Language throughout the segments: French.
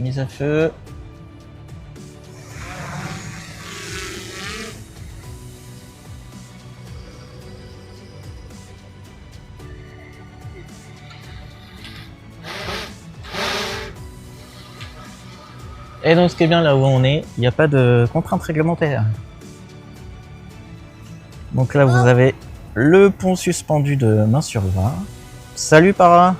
mise à feu. Et donc ce qui est bien là où on est, il n'y a pas de contraintes réglementaires. Donc là vous avez le pont suspendu de Main-sur-Loire. Salut Para.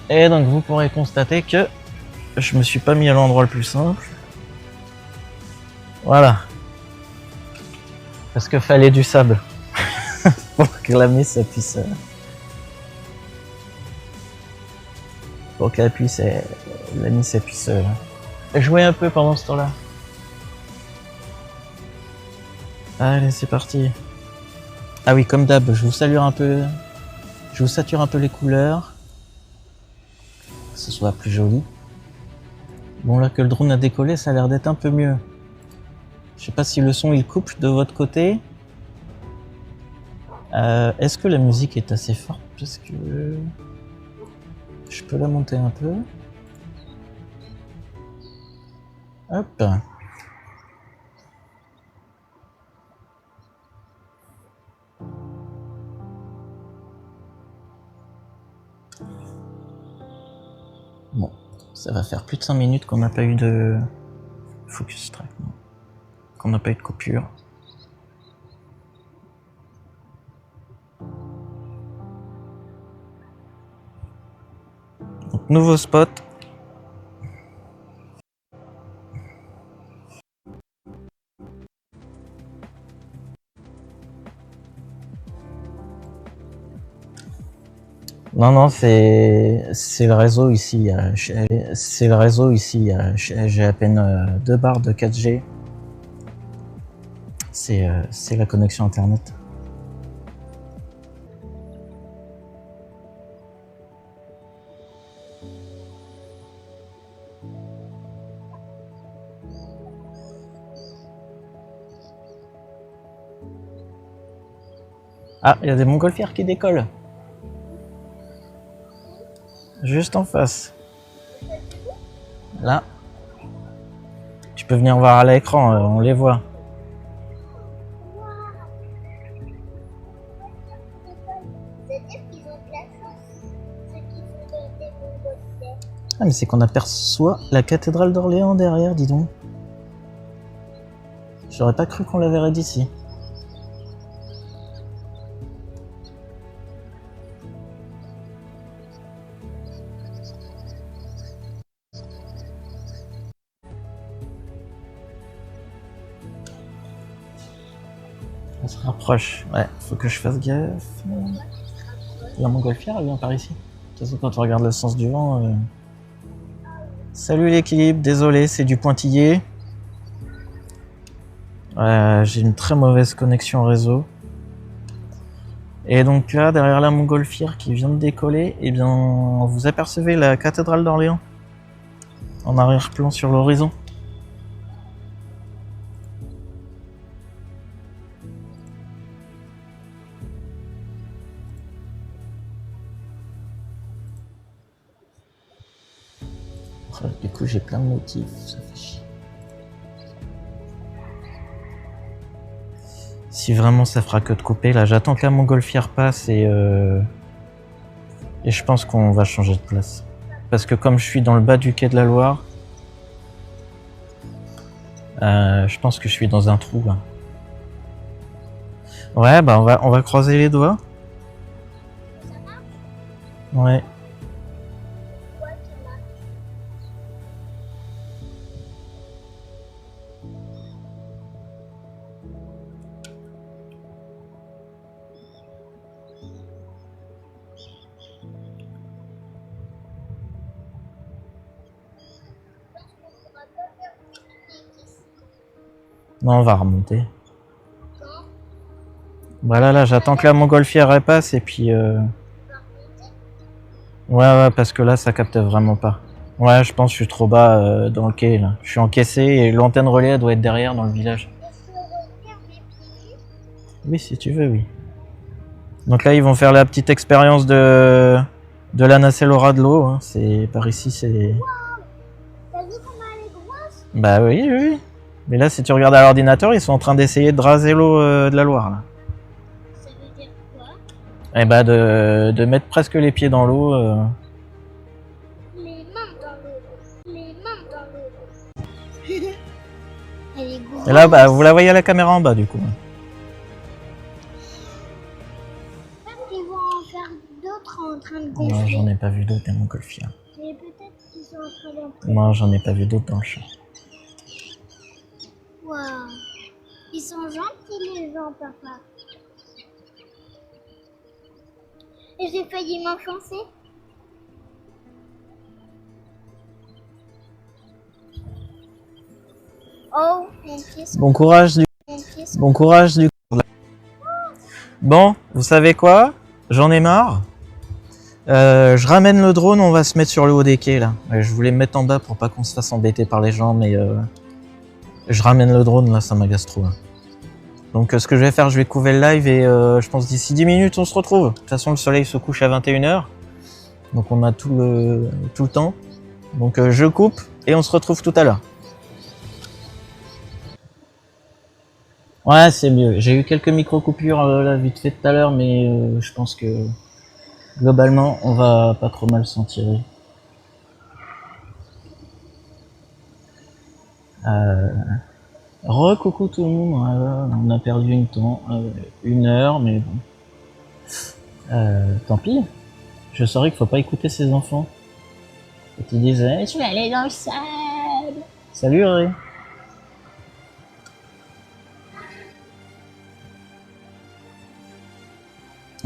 Et donc vous pourrez constater que je me suis pas mis à l'endroit le plus simple. Voilà. Parce que fallait du sable. Pour que la mise puisse... pour qu'elle puisse... la mise puisse... jouer un peu pendant ce temps-là. Allez, c'est parti. Ah oui, comme d'hab, je vous salue un peu... je vous sature un peu les couleurs. Que ce soit plus joli. Bon, là que le drone a décollé, ça a l'air d'être un peu mieux. Je sais pas si le son il coupe de votre côté. Est-ce que la musique est assez forte? Parce que... je peux la monter un peu. Hop. Bon, ça va faire plus de 5 minutes qu'on n'a pas eu de focus track, qu'on n'a pas eu de coupure. Donc, nouveau spot. Non, non, c'est le réseau ici. C'est le réseau ici. J'ai à peine 2 barres de 4G. C'est la connexion internet. Ah, il y a des montgolfières qui décollent. Juste en face. Là. Tu peux venir voir à l'écran, on les voit. Ah mais c'est qu'on aperçoit la cathédrale d'Orléans derrière, dis donc. J'aurais pas cru qu'on la verrait d'ici. On se rapproche. Ouais, faut que je fasse gaffe. La montgolfière, elle vient par ici. De toute façon, quand on regarde le sens du vent... Salut l'équilibre, désolé, c'est du pointillé. J'ai une très mauvaise connexion réseau. Et donc là, derrière la montgolfière qui vient de décoller, eh bien, vous apercevez la cathédrale d'Orléans en arrière-plan sur l'horizon. Du coup, j'ai plein de motifs, ça fait chier. Si vraiment ça fera que de couper, là, j'attends que la montgolfière passe et je pense qu'on va changer de place. Parce que comme je suis dans le bas du quai de la Loire, je pense que je suis dans un trou là. Ouais, bah on va croiser les doigts. Ouais. Non, on va remonter. Voilà, là, j'attends que la montgolfière elle passe et puis... Ouais, parce que là, ça capte vraiment pas. Ouais, je pense que je suis trop bas dans le quai, là. Je suis encaissé et l'antenne relais elle doit être derrière dans le village. Oui, si tu veux, oui. Donc là, ils vont faire la petite expérience de De la Nacellora de l'eau, hein. C'est par ici, c'est. T'as dit qu'on allait grosse? Bah oui, oui, oui. Mais là, si tu regardes à l'ordinateur, ils sont en train d'essayer de raser l'eau de la Loire, là. Ça veut dire quoi? Et bah de mettre presque les pieds dans l'eau. Les mains dans l'eau. Les mains dans l'eau. Elle est grosse. Et là, bah, vous la voyez à la caméra en bas, du coup. Ils vont en faire d'autres en train de Non, gonfler. j'en ai pas vu d'autres, mon golfière. Mais peut-être qu'ils sont en train d'en faire. Non, j'en ai pas vu d'autres dans le champ. Waouh. Ils sont gentils les gens, papa. Et j'ai failli m'enfoncer. Oh, mon pied. Bon courage, du. Mon pied. Bon courage, du. Bon, vous savez quoi? J'en ai marre. Je ramène le drone, on va se mettre sur le haut des quais là. Je voulais me mettre en bas pour pas qu'on se fasse embêter par les gens, mais je ramène le drone là, ça m'agace trop. Là. Donc ce que je vais faire, je vais couver le live et je pense d'ici 10 minutes on se retrouve. De toute façon le soleil se couche à 21h, donc on a tout le temps. Donc je coupe et on se retrouve tout à l'heure. Ouais, c'est mieux. J'ai eu quelques micro-coupures là vite fait tout à l'heure, mais je pense que globalement, on va pas trop mal s'en tirer. Re-coucou tout le monde, voilà, on a perdu une heure, mais bon. Tant pis. Je saurais qu'il faut pas écouter ses enfants. Et qui disent je vais aller dans le sable. Salut Ré.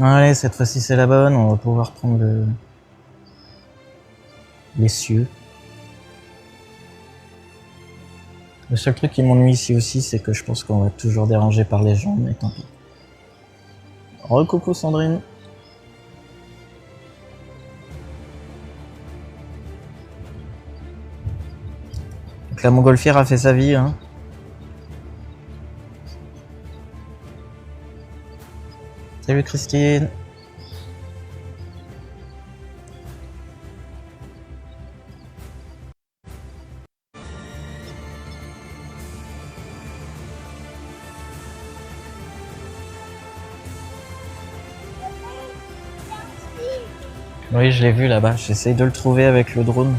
Allez, cette fois-ci c'est la bonne, on va pouvoir prendre les cieux. Le seul truc qui m'ennuie ici aussi, c'est que je pense qu'on va être toujours dérangé par les gens, mais tant pis. Re-coucou Sandrine. Donc la montgolfière a fait sa vie, hein. Salut Christine. Oui, je l'ai vu là-bas. J'essaye de le trouver avec le drone.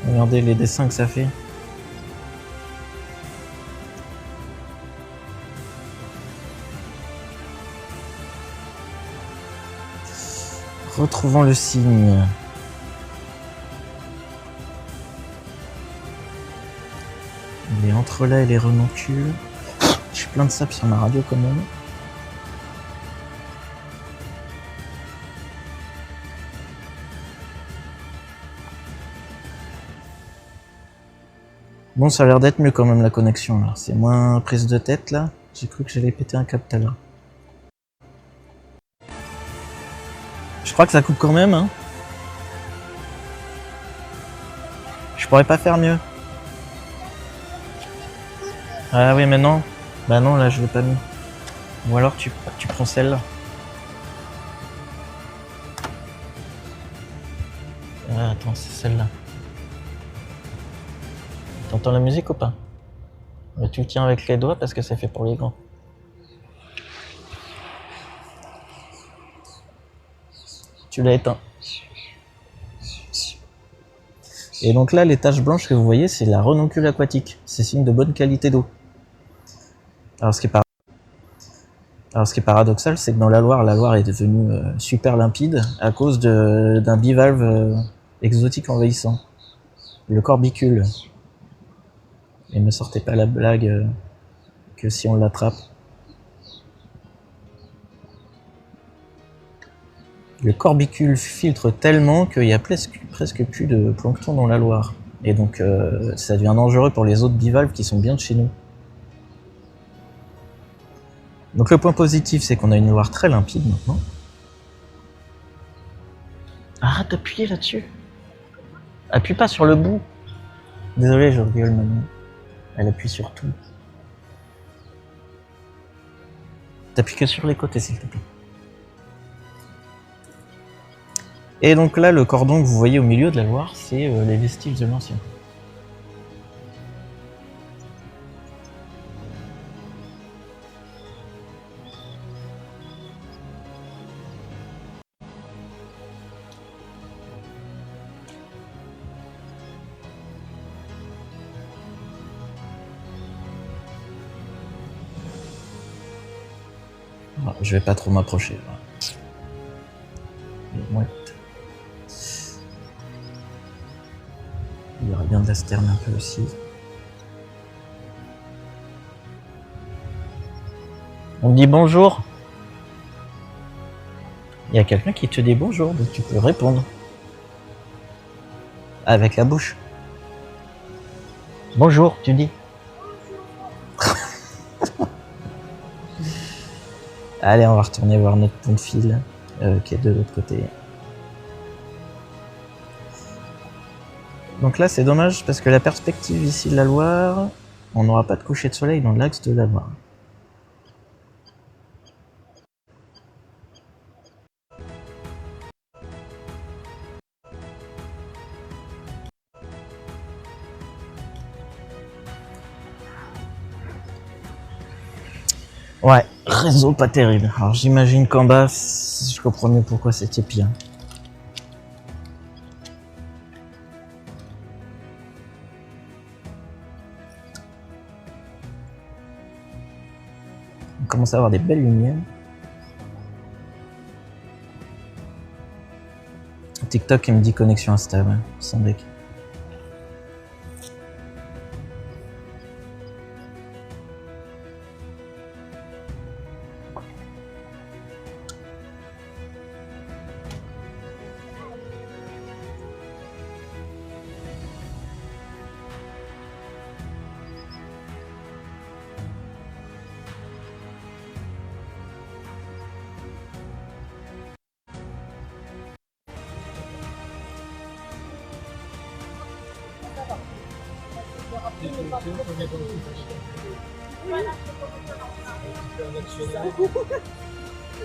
Regardez les dessins que ça fait. Retrouvons le signe. Il est entre là et les renoncules. Je suis plein de sable sur ma radio quand même. Bon, ça a l'air d'être mieux quand même la connexion là. C'est moins prise de tête là. J'ai cru que j'allais péter un câble tout à l'heure. Je crois que ça coupe quand même, hein. Je pourrais pas faire mieux. Ah oui, mais non. Bah non, là je l'ai pas mis. Ou alors tu prends celle-là. Ah, attends, c'est celle-là. T'entends la musique ou pas? Tu le tiens avec les doigts parce que c'est fait pour les grands. Tu l'as éteint. Et donc là, les taches blanches que vous voyez, c'est la renoncule aquatique. C'est signe de bonne qualité d'eau. Alors ce qui est paradoxal, c'est que dans la Loire est devenue super limpide à cause d'un bivalve exotique envahissant. Le corbicule. Et ne sortez pas la blague que si on l'attrape. Le corbicule filtre tellement qu'il y a presque plus de plancton dans la Loire. Et donc ça devient dangereux pour les autres bivalves qui sont bien de chez nous. Donc le point positif, c'est qu'on a une Loire très limpide maintenant. Arrête d'appuyer là-dessus. Appuie pas sur le bout. Désolé, je rigole maintenant. Elle appuie sur tout. T'appuies que sur les côtés, s'il te plaît. Et donc là, le cordon que vous voyez au milieu de la Loire, c'est les vestiges de l'ancien. Alors, je vais pas trop m'approcher. Les mouettes. Il y aurait bien de la sterne un peu aussi. On me dit bonjour. Il y a quelqu'un qui te dit bonjour, donc tu peux répondre. Avec la bouche. Bonjour, tu dis. Allez, on va retourner voir notre pont de fil qui est de l'autre côté. Donc là, c'est dommage parce que la perspective ici de la Loire, on n'aura pas de coucher de soleil dans l'axe de la Loire. Ouais, réseau pas terrible. Alors j'imagine qu'en bas, je comprends mieux pourquoi c'était pire. On commence à avoir des belles lumières. TikTok, il me dit connexion instable, sans deck.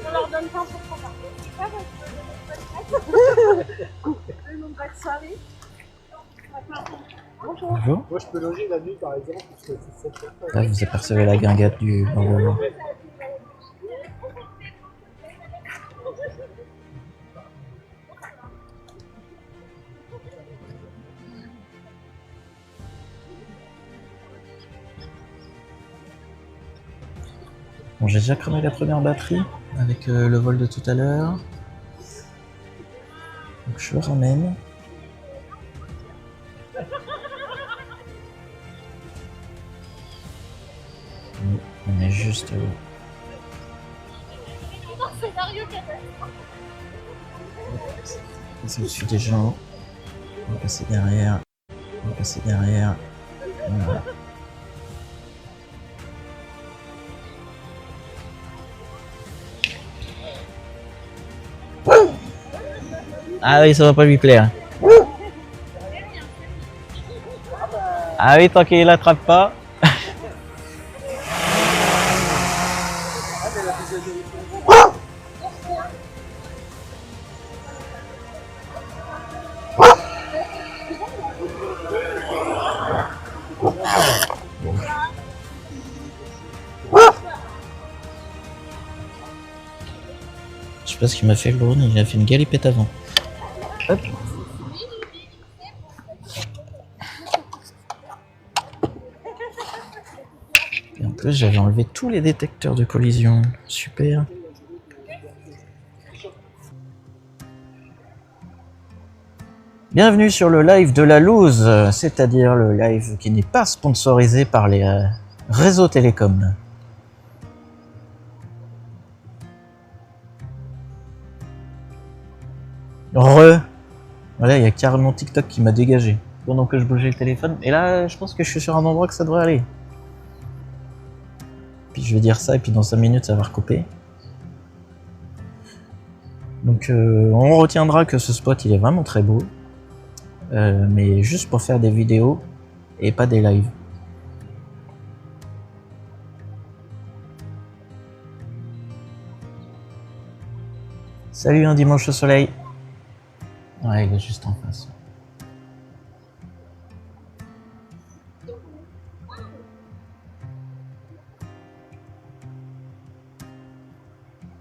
On leur donne 20% par soirée. Bonjour. Bonjour. Moi, je peux loger la nuit, par exemple, parce que c'est cette personne. Là, vous apercevez la guinguette du Bordeaux. Bon, j'ai déjà cramé la première batterie avec le vol de tout à l'heure. Donc je le ramène. On est juste... C'est au-dessus des gens. On va passer derrière. On va passer derrière. Voilà. Ah oui, ça va pas lui plaire. Ah oui, tant qu'il l'attrape pas. Je sais pas ce qu'il m'a fait le drone, il a fait une galipette avant. Hop. Et en plus, j'avais enlevé tous les détecteurs de collision. Super. Bienvenue sur le live de la loose, c'est-à-dire le live qui n'est pas sponsorisé par les réseaux télécoms. Voilà, il y a carrément TikTok qui m'a dégagé pendant que je bougeais le téléphone. Et là, je pense que je suis sur un endroit que ça devrait aller. Puis je vais dire ça, et puis dans 5 minutes, ça va recouper. Donc on retiendra que ce spot, il est vraiment très beau. Mais juste pour faire des vidéos et pas des lives. Salut un dimanche au soleil. Ah, il est juste en face.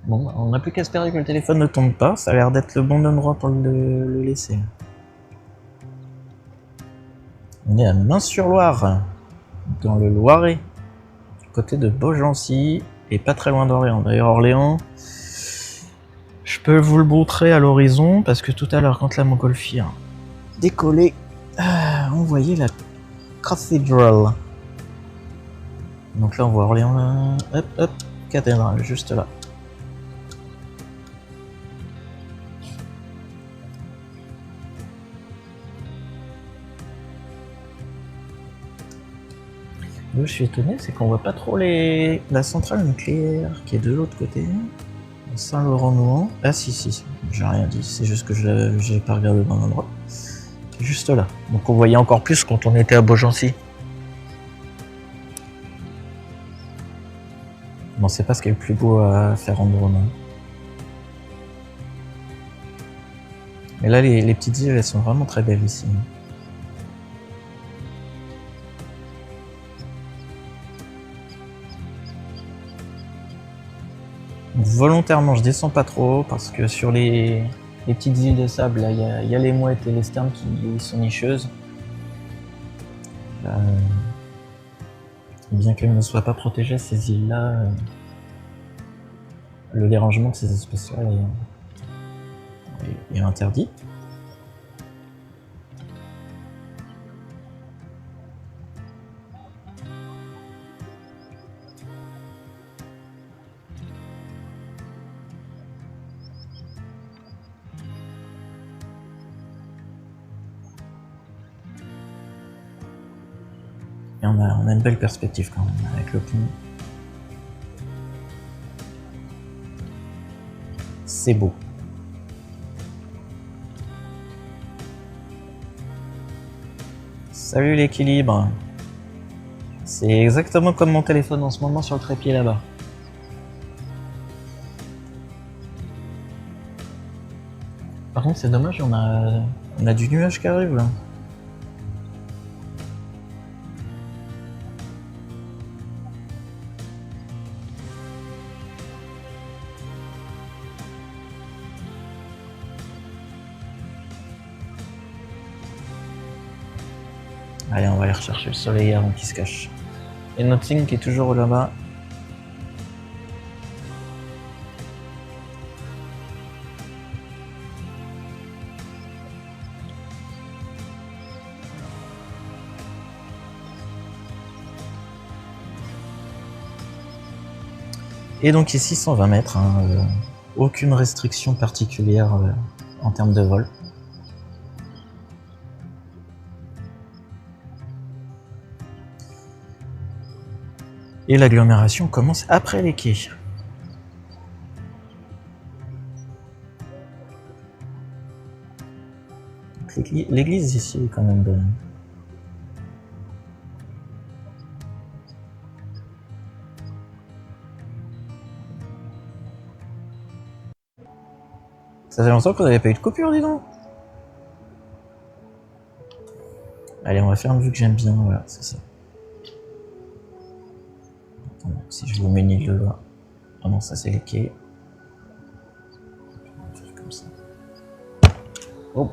Bon, on n'a plus qu'à espérer que le téléphone ne tombe pas. Ça a l'air d'être le bon endroit pour le laisser. On est à Main-sur-Loire, dans le Loiret, du côté de Beaugency, et pas très loin d'Orléans. D'ailleurs, Orléans, je peux vous le montrer à l'horizon, parce que tout à l'heure, quand la montgolfière décollait, on voyait la cathédrale. Donc là, on voit Orléans, là. Hop, hop, cathédrale, juste là. Là où je suis étonné, c'est qu'on voit pas trop la centrale nucléaire qui est de l'autre côté. Saint-Laurent-Nouan. Ah si, j'ai rien dit, c'est juste que je n'ai pas regardé dans l'endroit. Juste là. Donc on voyait encore plus quand on était à Beaugency. Bon, c'est pas ce qui est le plus beau à faire en drone. Hein. Mais là, les petites îles, elles sont vraiment très belles ici. Volontairement, je descends pas trop parce que sur les petites îles de sable, il y a les mouettes et les sternes qui sont nicheuses. Bien qu'elles ne soient pas protégées, ces îles-là, le dérangement de ces espèces-là est interdit. Et on a une belle perspective quand même avec le pont. C'est beau. Salut l'équilibre. C'est exactement comme mon téléphone en ce moment sur le trépied là-bas. Par contre c'est dommage, on a du nuage qui arrive là. Allez, on va aller rechercher le soleil avant qu'il se cache. Et notre signe qui est toujours là-bas. Et donc ici 120 mètres, hein, aucune restriction particulière en termes de vol. Et l'agglomération commence après les quais. L'église ici est quand même belle. Ça fait longtemps qu'on n'avait pas eu de coupure, dis donc. Allez, on va faire une vue que j'aime bien, voilà, c'est ça. Attends, si je vous mets une île de loin. Ah non, ça c'est les quais. On va faire comme ça. Oh,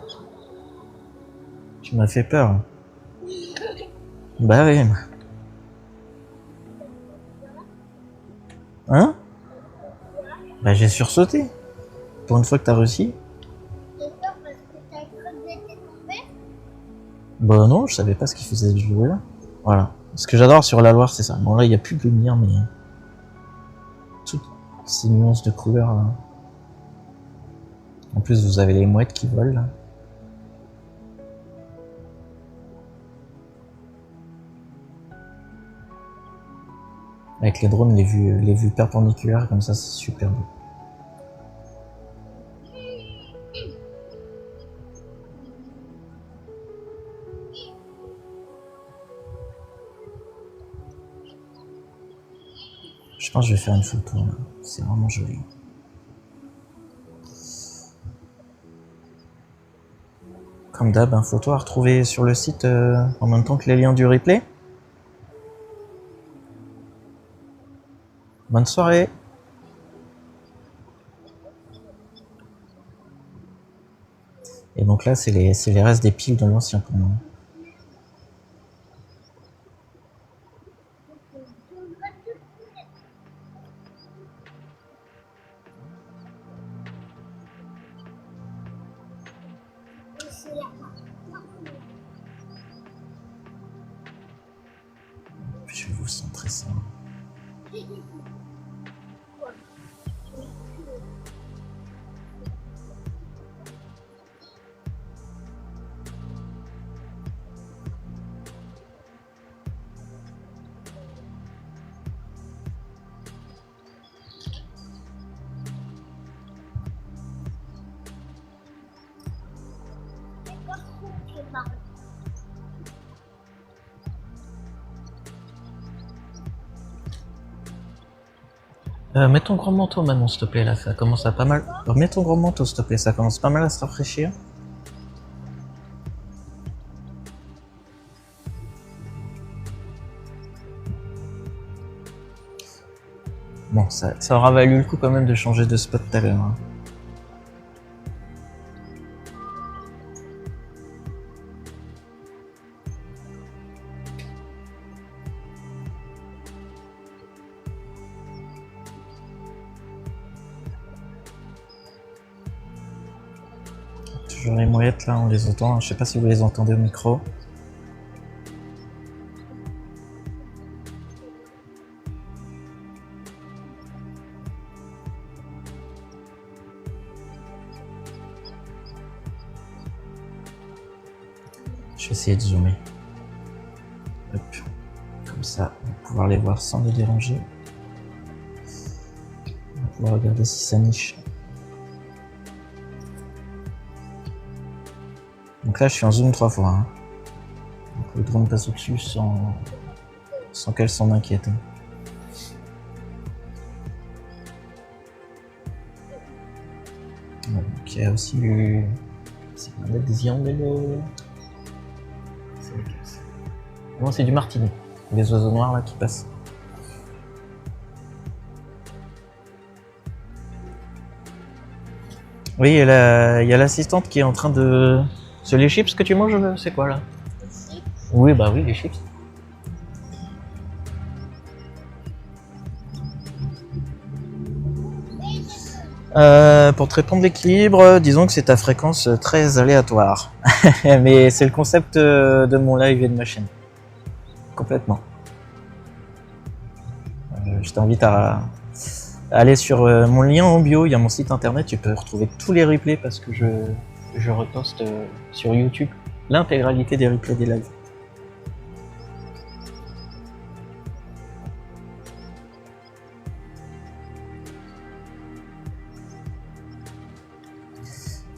tu m'as fait peur. Bah oui. Hein? Bah j'ai sursauté. Pour une fois que t'as réussi. J'ai peur parce que t'as cru que j'étais tombée. Bah non, je savais pas ce qu'il faisait ce jouet là. Voilà. Ce que j'adore sur la Loire, c'est ça. Bon là, il n'y a plus de lumière, mais... toutes ces nuances de couleurs là. En plus, vous avez les mouettes qui volent là. Avec les drones, les vues perpendiculaires comme ça, c'est super beau. Je pense que je vais faire une photo là. C'est vraiment joli. Comme d'hab, un photo à retrouver sur le site en même temps que les liens du replay. Bonne soirée. Et donc là, c'est les restes des piles de l'ancien pour moi. Je vais vous centrer ça. Mets ton gros manteau maintenant s'il te plaît là, ça commence à pas mal. Mets ton gros manteau s'il te plaît, ça commence pas mal à se rafraîchir. Bon, ça aura valu le coup quand même de changer de spot tout à l'heure. Hein. Toujours les mouettes là, on les entend. Je sais pas si vous les entendez au micro. Je vais essayer de zoomer. Hop. Comme ça, on va pouvoir les voir sans les déranger. On va pouvoir regarder si ça niche. Donc là, je suis en zoom 3 fois. Hein. Donc le drone passe au-dessus sans qu'elle s'en inquiète. Hein. Ouais, donc il y a aussi eu... C'est des hirondelles. Non, c'est du martinet. Les oiseaux noirs là qui passent. Oui, il y a l'assistante qui est en train de... C'est les chips que tu manges, c'est quoi là? Oui, bah oui, les chips. Pour te répondre l'équilibre, disons que c'est ta fréquence très aléatoire. Mais c'est le concept de mon live et de ma chaîne. Complètement. Je t'invite à aller sur mon lien en bio, il y a mon site internet, tu peux retrouver tous les replays parce que je reposte sur YouTube l'intégralité des replays des lives.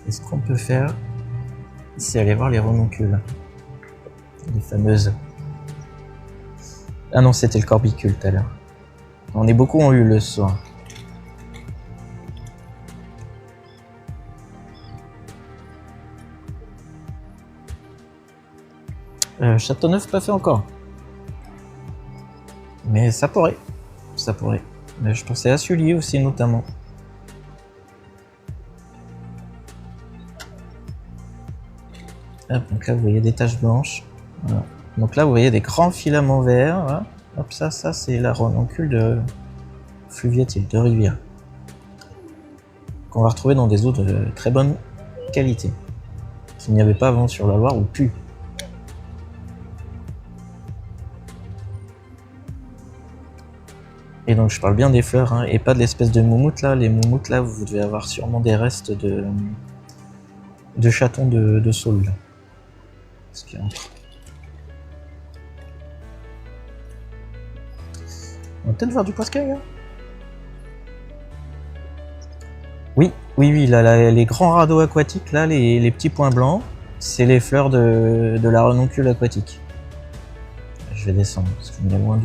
Et ce qu'on peut faire, c'est aller voir les renoncules. Les fameuses. Ah non, c'était le corbicule tout à l'heure. On est beaucoup en eu le soir. Châteauneuf pas fait encore. Mais ça pourrait. Ça pourrait. Mais je pensais à Sully aussi notamment. Hop, donc là vous voyez des taches blanches. Voilà. Donc là vous voyez des grands filaments verts. Voilà. Hop, ça c'est la renoncule de fluviatile, de rivière. Qu'on va retrouver dans des eaux de très bonne qualité. Qu'il n'y avait pas avant sur la Loire ou plus. Et donc je parle bien des fleurs hein, et pas de l'espèce de moumoute là. Les moumoutes là, vous devez avoir sûrement des restes de chatons de saule là. Ce qui entre. On va peut-être voir du poiscaille hein. Oui, là, les grands radeaux aquatiques là, les petits points blancs, c'est les fleurs de la renoncule aquatique. Je vais descendre parce qu'on est loin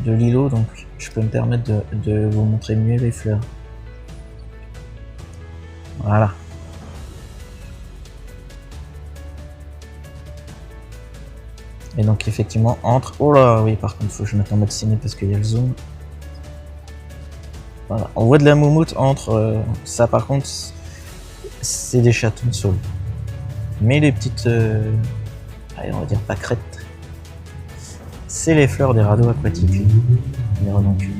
de l'îlot, donc je peux me permettre de vous montrer mieux les fleurs. Voilà. Et donc effectivement entre... Oh là oui par contre faut que je mette en mode ciné parce qu'il y a le zoom. Voilà, on voit de la moumoute entre... ça par contre c'est des chatons de sol. Mais les petites... allez, on va dire pâquerettes. C'est les fleurs des radeaux aquatiques. Les renoncules.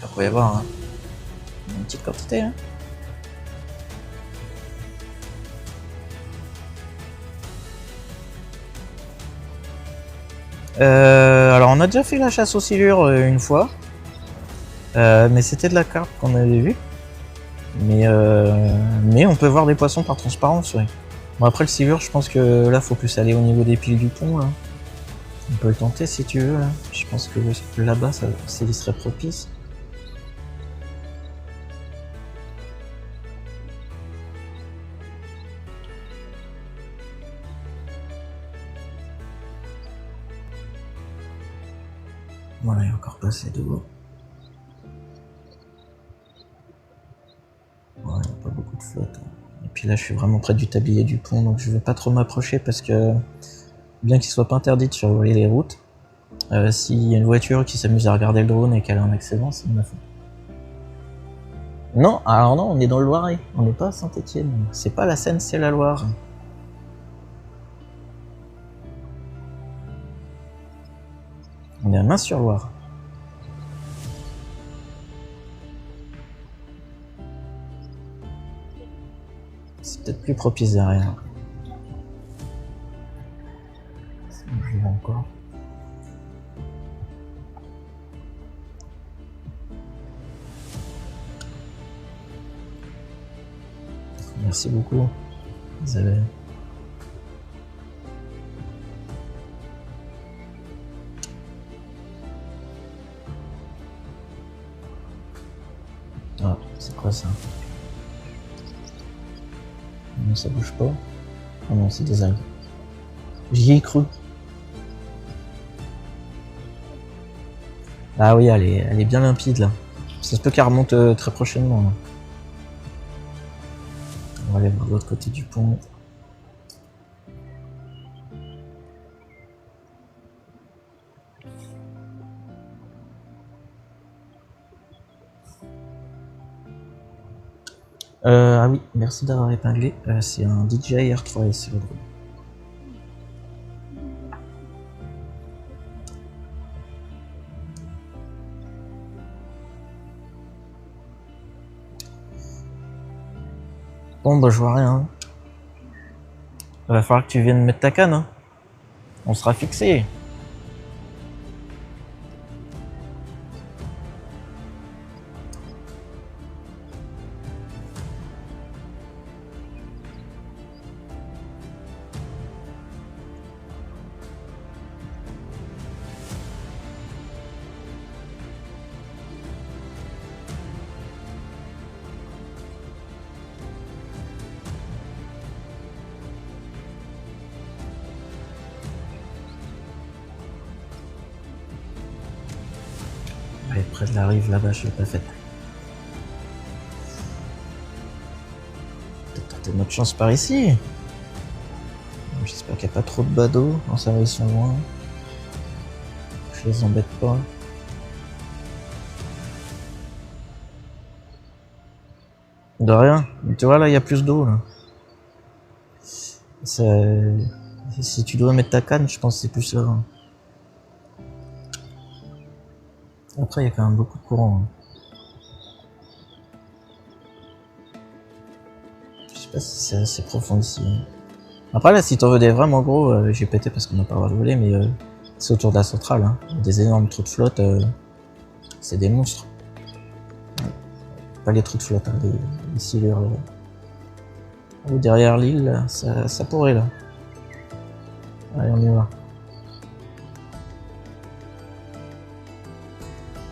Vous pouvez voir hein. Une petite quantité hein. Alors on a déjà fait la chasse aux silures une fois, mais c'était de la carpe qu'on avait vue. Mais on peut voir des poissons par transparence, ouais. Bon après le silure, je pense que là faut plus aller au niveau des piles du pont là. On peut le tenter si tu veux là. Je pense que là-bas c'est serait propice. Voilà, il y a encore pas assez d'eau. Ouais, il n'y a pas beaucoup de flotte. Et puis là, je suis vraiment près du tablier du pont, donc je vais pas trop m'approcher parce que, bien qu'il soit pas interdit de survoler les routes, s'il y a une voiture qui s'amuse à regarder le drone et qu'elle a un accident, c'est de ma faute. Non, alors non, on est dans le Loiret, on n'est pas à Saint-Étienne. C'est pas la Seine, c'est la Loire. On est à Main-sur-Loire. C'est peut-être plus propice derrière. Je vais encore. Merci beaucoup, Isabelle. Ah, c'est quoi ça? Non, ça bouge pas. Oh non, c'est des algues. J'y ai cru. Ah oui, elle est bien limpide là. Ça se peut qu'elle remonte très prochainement. Là. On va aller voir de l'autre côté du pont. Ah oui, merci d'avoir épinglé. C'est un DJI R3S sur le drone. Bon bah je vois rien. Il va falloir que tu viennes mettre ta canne. Hein. On sera fixé. Allez, près de la rive là-bas, je l'ai pas faite. Peut-être tenter notre chance par ici. J'espère qu'il n'y a pas trop de badauds. Non, ça va, ils sont loin. Je les embête pas. De rien. Mais tu vois, là, il y a plus d'eau. Là. Si tu dois mettre ta canne, je pense que c'est plus là. Hein. Après, il y a quand même beaucoup de courant. Hein. Je sais pas si c'est assez profond ici. Hein. Après, là, si t'en veux des vraiment gros, j'ai pété parce qu'on n'a pas le droit de voler, mais c'est autour de la centrale. Hein. Des énormes trous de flotte, c'est des monstres. Ouais. Pas les trous de flotte, hein, les silures. Là. Ou derrière l'île, ça pourrait là. Allez, on y va.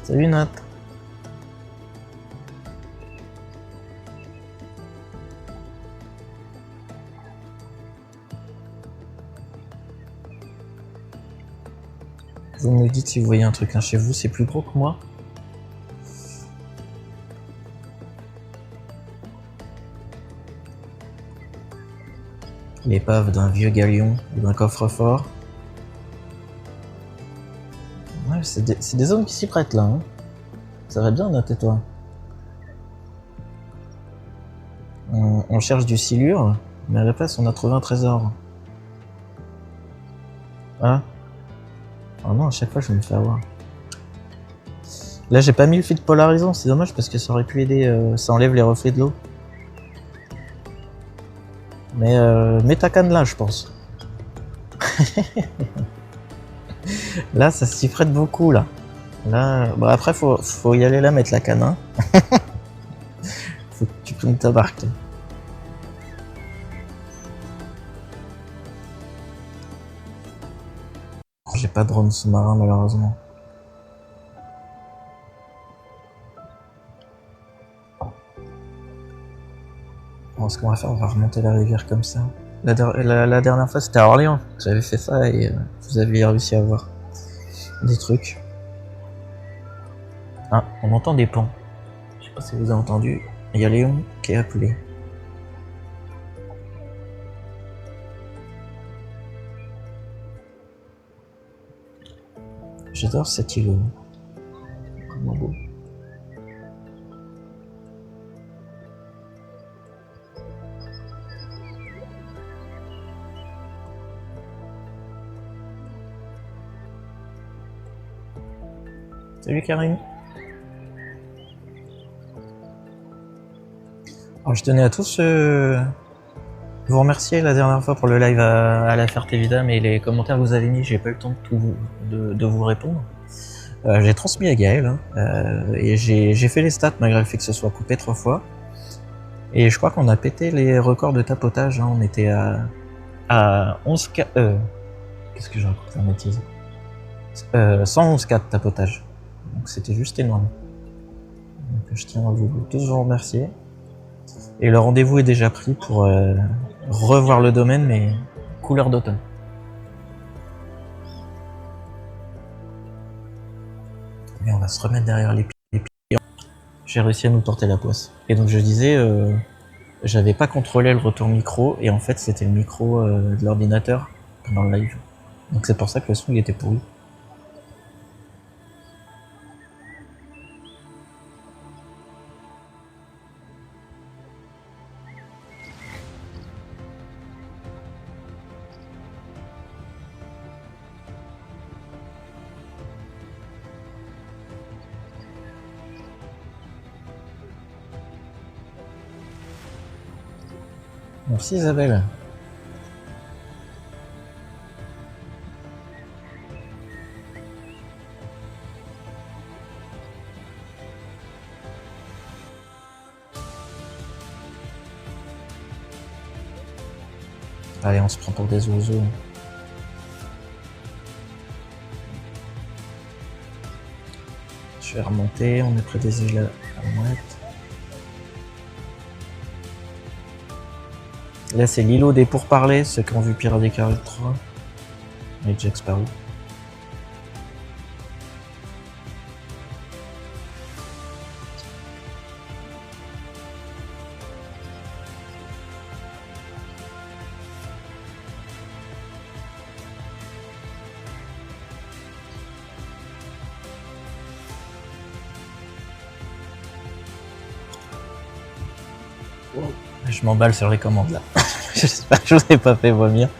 Salut Nat. Vous me dites si vous voyez un truc là chez vous, c'est plus gros que moi. l'épave d'un vieux galion ou d'un coffre-fort. Ouais, c'est des zones qui s'y prêtent là. Hein. Ça va bien, noter toi. On cherche du silure, mais à la place on a trouvé un trésor. Ah. Oh non, à chaque fois je me fais avoir. Là j'ai pas mis le filtre polarisant, c'est dommage parce que ça aurait pu aider, ça enlève les reflets de l'eau. Mais mets ta canne là je pense. Là ça s'y prête beaucoup là. Là, bah après faut y aller là mettre la canne. Hein. Faut que tu prennes ta barque. J'ai pas de drone sous-marin malheureusement. Alors, ce qu'on va faire, on va remonter la rivière comme ça. La dernière fois c'était à Orléans, j'avais fait ça et vous aviez réussi à voir des trucs. Ah, on entend des pans. Je sais pas si vous avez entendu. Il y a Léon qui est appelé. J'adore cet îlot. Comment beau. Salut Karine. Alors je tenais à tous vous remercier la dernière fois pour le live à la Ferté-Vida, mais les commentaires que vous avez mis, j'ai pas eu le temps de vous répondre. J'ai transmis à Gaël hein, et j'ai fait les stats malgré le fait que ce soit coupé 3 fois. Et je crois qu'on a pété les records de tapotage. Hein. On était à 11K. Qu'est-ce que j'ai raconté en bêtise 111K de tapotage. Donc c'était juste énorme. Donc je tiens à vous tous vous remercier. Et le rendez-vous est déjà pris pour revoir le domaine, mais couleur d'automne. Et on va se remettre derrière les pieds. J'ai réussi à nous porter la poisse. Et donc je disais, j'avais pas contrôlé le retour micro, et en fait c'était le micro de l'ordinateur pendant le live. Donc c'est pour ça que le son il était pourri. Merci Isabelle. Allez, on se prend pour des oiseaux. Je vais remonter, on est près des îles à Mouette. Là, c'est l'îlot des pourparlers, ceux qui ont vu Pirates des Caraïbes 3. Et Jack Sparrow. Wow. Je m'emballe sur les commandes là. J'espère que je vous ai pas fait vomir.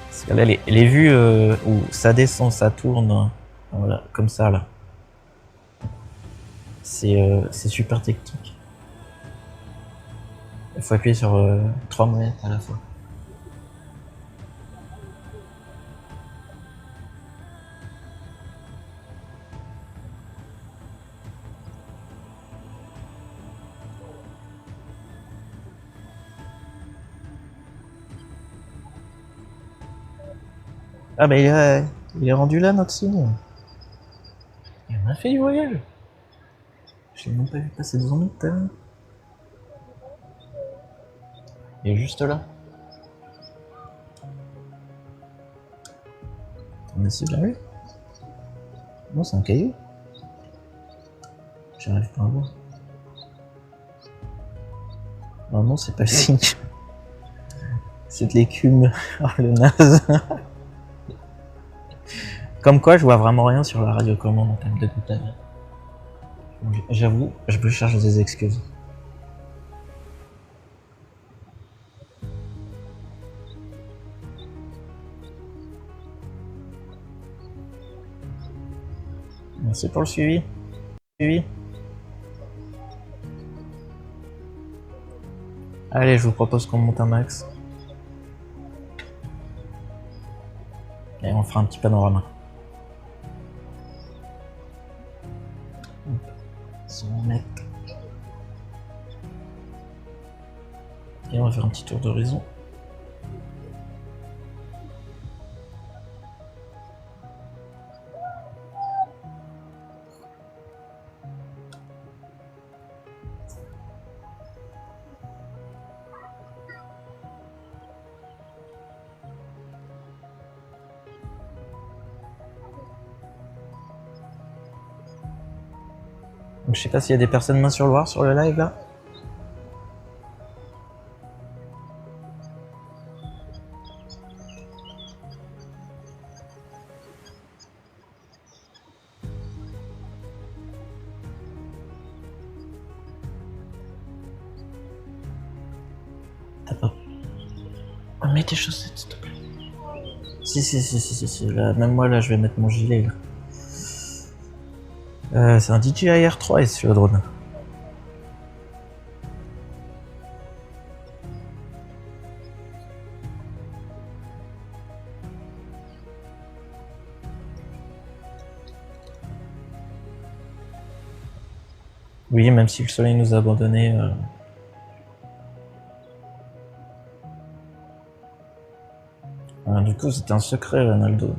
Parce que là, les vues où ça descend, ça tourne, voilà, comme ça là. C'est super technique. Il faut appuyer sur 3 manettes à la fois. Ah bah il est rendu là notre signe. Il en a fait du voyage. Je l'ai même pas vu passer devant nous tout à l'heure. Il est juste là. On essaie de la rue. Non, c'est un caillou. J'arrive pas à voir. Non, non, c'est pas le signe. C'est de l'écume. Oh, le naze. Comme quoi, je vois vraiment rien sur la radiocommande en termes de détails. J'avoue, je me cherche des excuses. Merci pour le suivi. Allez, je vous propose qu'on monte un max. Et on fera un petit panorama. 100 mètres. Et on va faire un petit tour d'horizon. Donc, je sais pas s'il y a des personnes main sur le Loire sur le live là. T'as pas. Oh, mets tes chaussettes s'il te plaît. Si. Là, même moi là je vais mettre mon gilet là. C'est un DJI R3 sur le drone. Oui, même si le soleil nous a abandonnés. Du coup, c'était un secret, Ronaldo.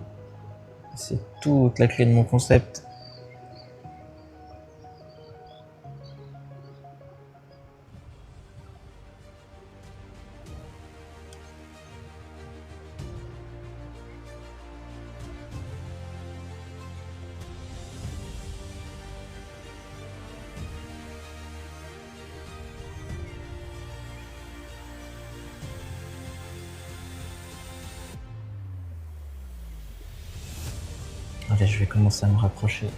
C'est toute la clé de mon concept. Allez, je vais commencer à me rapprocher.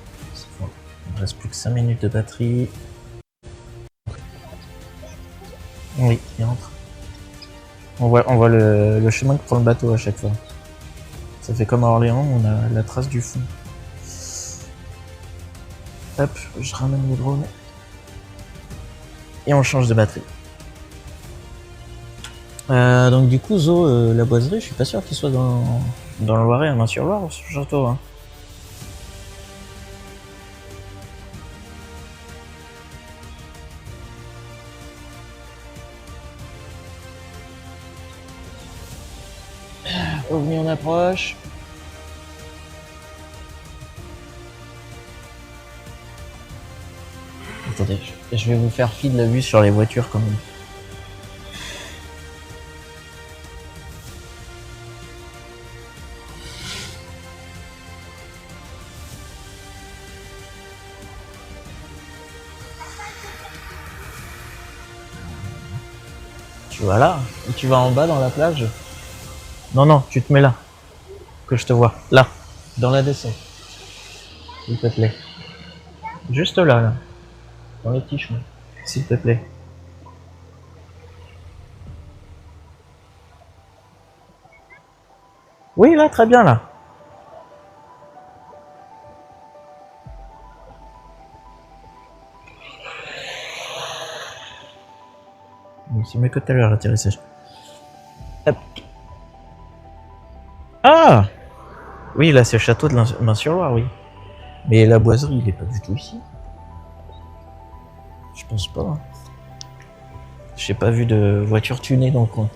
Il me reste plus que 5 minutes de batterie. Oui, il rentre. On voit le chemin que prend le bateau à chaque fois. Ça fait comme à Orléans, on a la trace du fond. Hop, je ramène le drone. Et on change de batterie. Donc du coup, Zo, la boiserie, je suis pas sûr qu'il soit dans le Loiret, à Main-sur-Loire, surtout. Hein. OVNI on approche. Attendez, je vais vous faire fi de la vue sur les voitures quand même. Tu vas là, et tu vas en bas dans la plage. Non, tu te mets là. Que je te vois. Là. Dans la descente. S'il te plaît. Juste là. Dans les petits chemins. S'il te plaît. Oui, là, très bien, là. C'est mieux que tout à l'heure, l'atterrissage. Hop. Ah! Oui, là, c'est le château de Main-sur-Loire, oui. Mais la boiserie, il est pas du tout ici. Je pense pas. Hein. J'ai pas vu de voiture tunée dans le coin.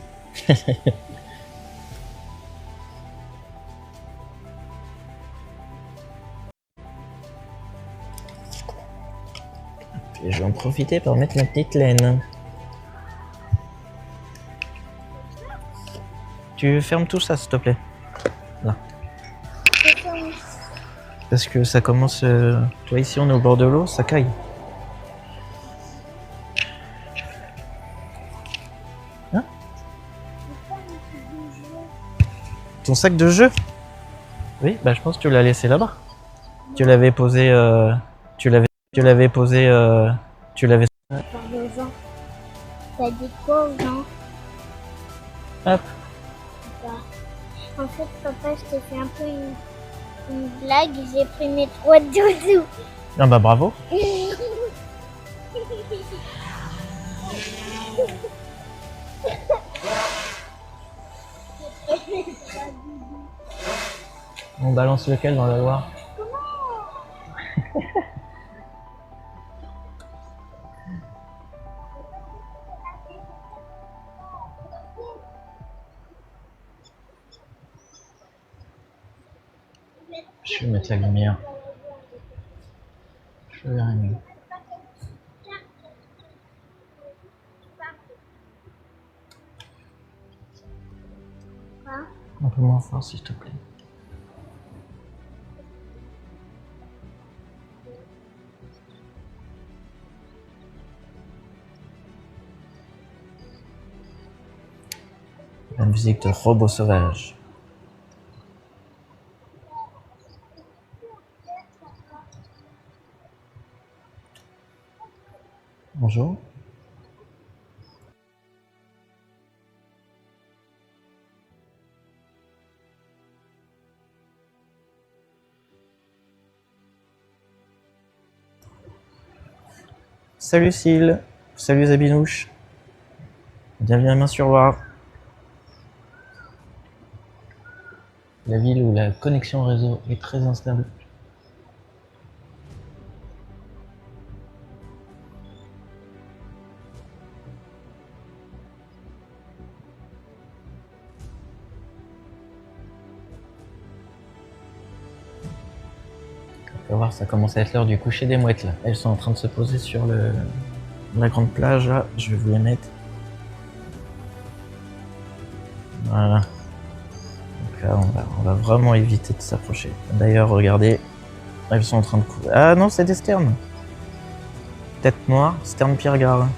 Et je vais en profiter pour mettre ma petite laine. Tu fermes tout ça, s'il te plaît. Là. Parce que ça commence... Tu vois, ici, on est au bord de l'eau, ça caille. Ton sac de jeu? Oui, bah je pense que tu l'as laissé là-bas. Tu l'avais posé... Tu l'avais posé... Tu l'avais... Parle-en. T'as dit quoi aux gens? Hop. Bah, en fait, papa, je t'ai fait un peu une blague. J'ai pris mes 3 doudous. Ah bah bravo. On balance lequel dans la Loire? Je vais mettre la lumière. Je verrai mieux. Quoi? Un peu moins fort s'il te plaît. La musique de Robot Sauvage. Bonjour. Salut Cyle. Salut Zabinouche. Bienvenue à Main sur Loire. La ville où la connexion réseau est très instable. On peut voir, ça commence à être l'heure du coucher des mouettes là. Elles sont en train de se poser sur la grande plage là. Je vais vous les mettre. Voilà. Donc là, on va vraiment éviter de s'approcher. D'ailleurs, regardez, elles sont en train de courir. Ah non, c'est des sternes. Tête noire, sterne Pierre Gare.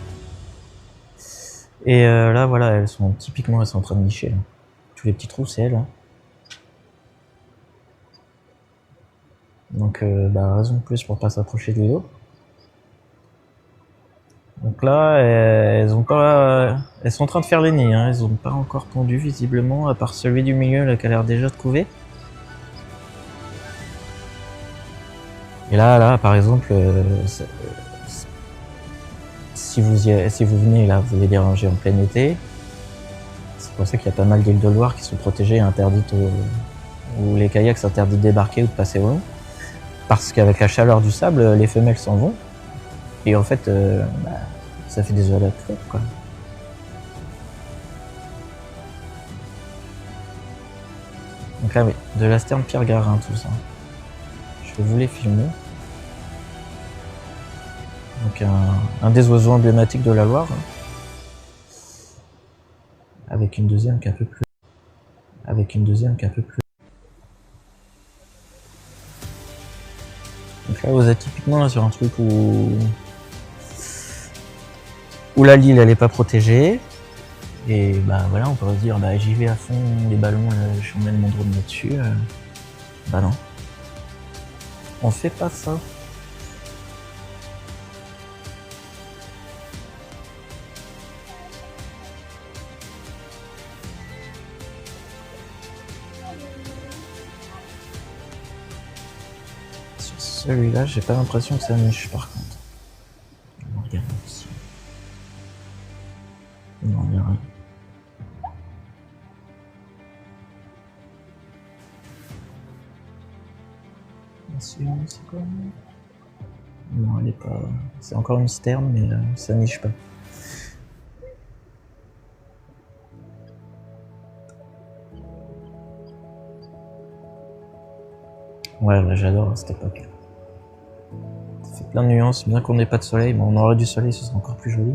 Et là, voilà, elles sont en train de nicher. Là. Tous les petits trous, c'est elles. Hein. Donc, raison de plus pour pas s'approcher du dos. Donc là, elles sont en train de faire les nids. Hein. Elles n'ont pas encore pondu visiblement, à part celui du milieu là, qui a l'air déjà de couver. Et là, par exemple, si vous venez là, vous les déranger en plein été, c'est pour ça qu'il y a pas mal d'îles de Loire qui sont protégées et interdites, où les kayaks s'interdisent de débarquer ou de passer au long. Parce qu'avec la chaleur du sable, les femelles s'en vont. Et en fait, ça fait des œufs à la tête, quoi. Donc là, oui, de la sterne Pierre Garin, tout ça. Je vais vous les filmer. Donc un des oiseaux emblématiques de la Loire. Avec une deuxième qui est un peu plus. Donc là, vous êtes typiquement là, sur un truc où la Lille elle est pas protégée. Et voilà, on pourrait se dire j'y vais à fond, les ballons, je mets mon drone là-dessus. Non. On fait pas ça. Sur celui-là, j'ai pas l'impression que ça niche par contre. On va regarder ici. Non, il y a rien. C'est quoi? Non, elle est pas. C'est encore une sterne, mais ça niche pas. Ouais, là j'adore cette époque. Ça fait plein de nuances, bien qu'on n'ait pas de soleil, mais on aurait du soleil, ce serait encore plus joli.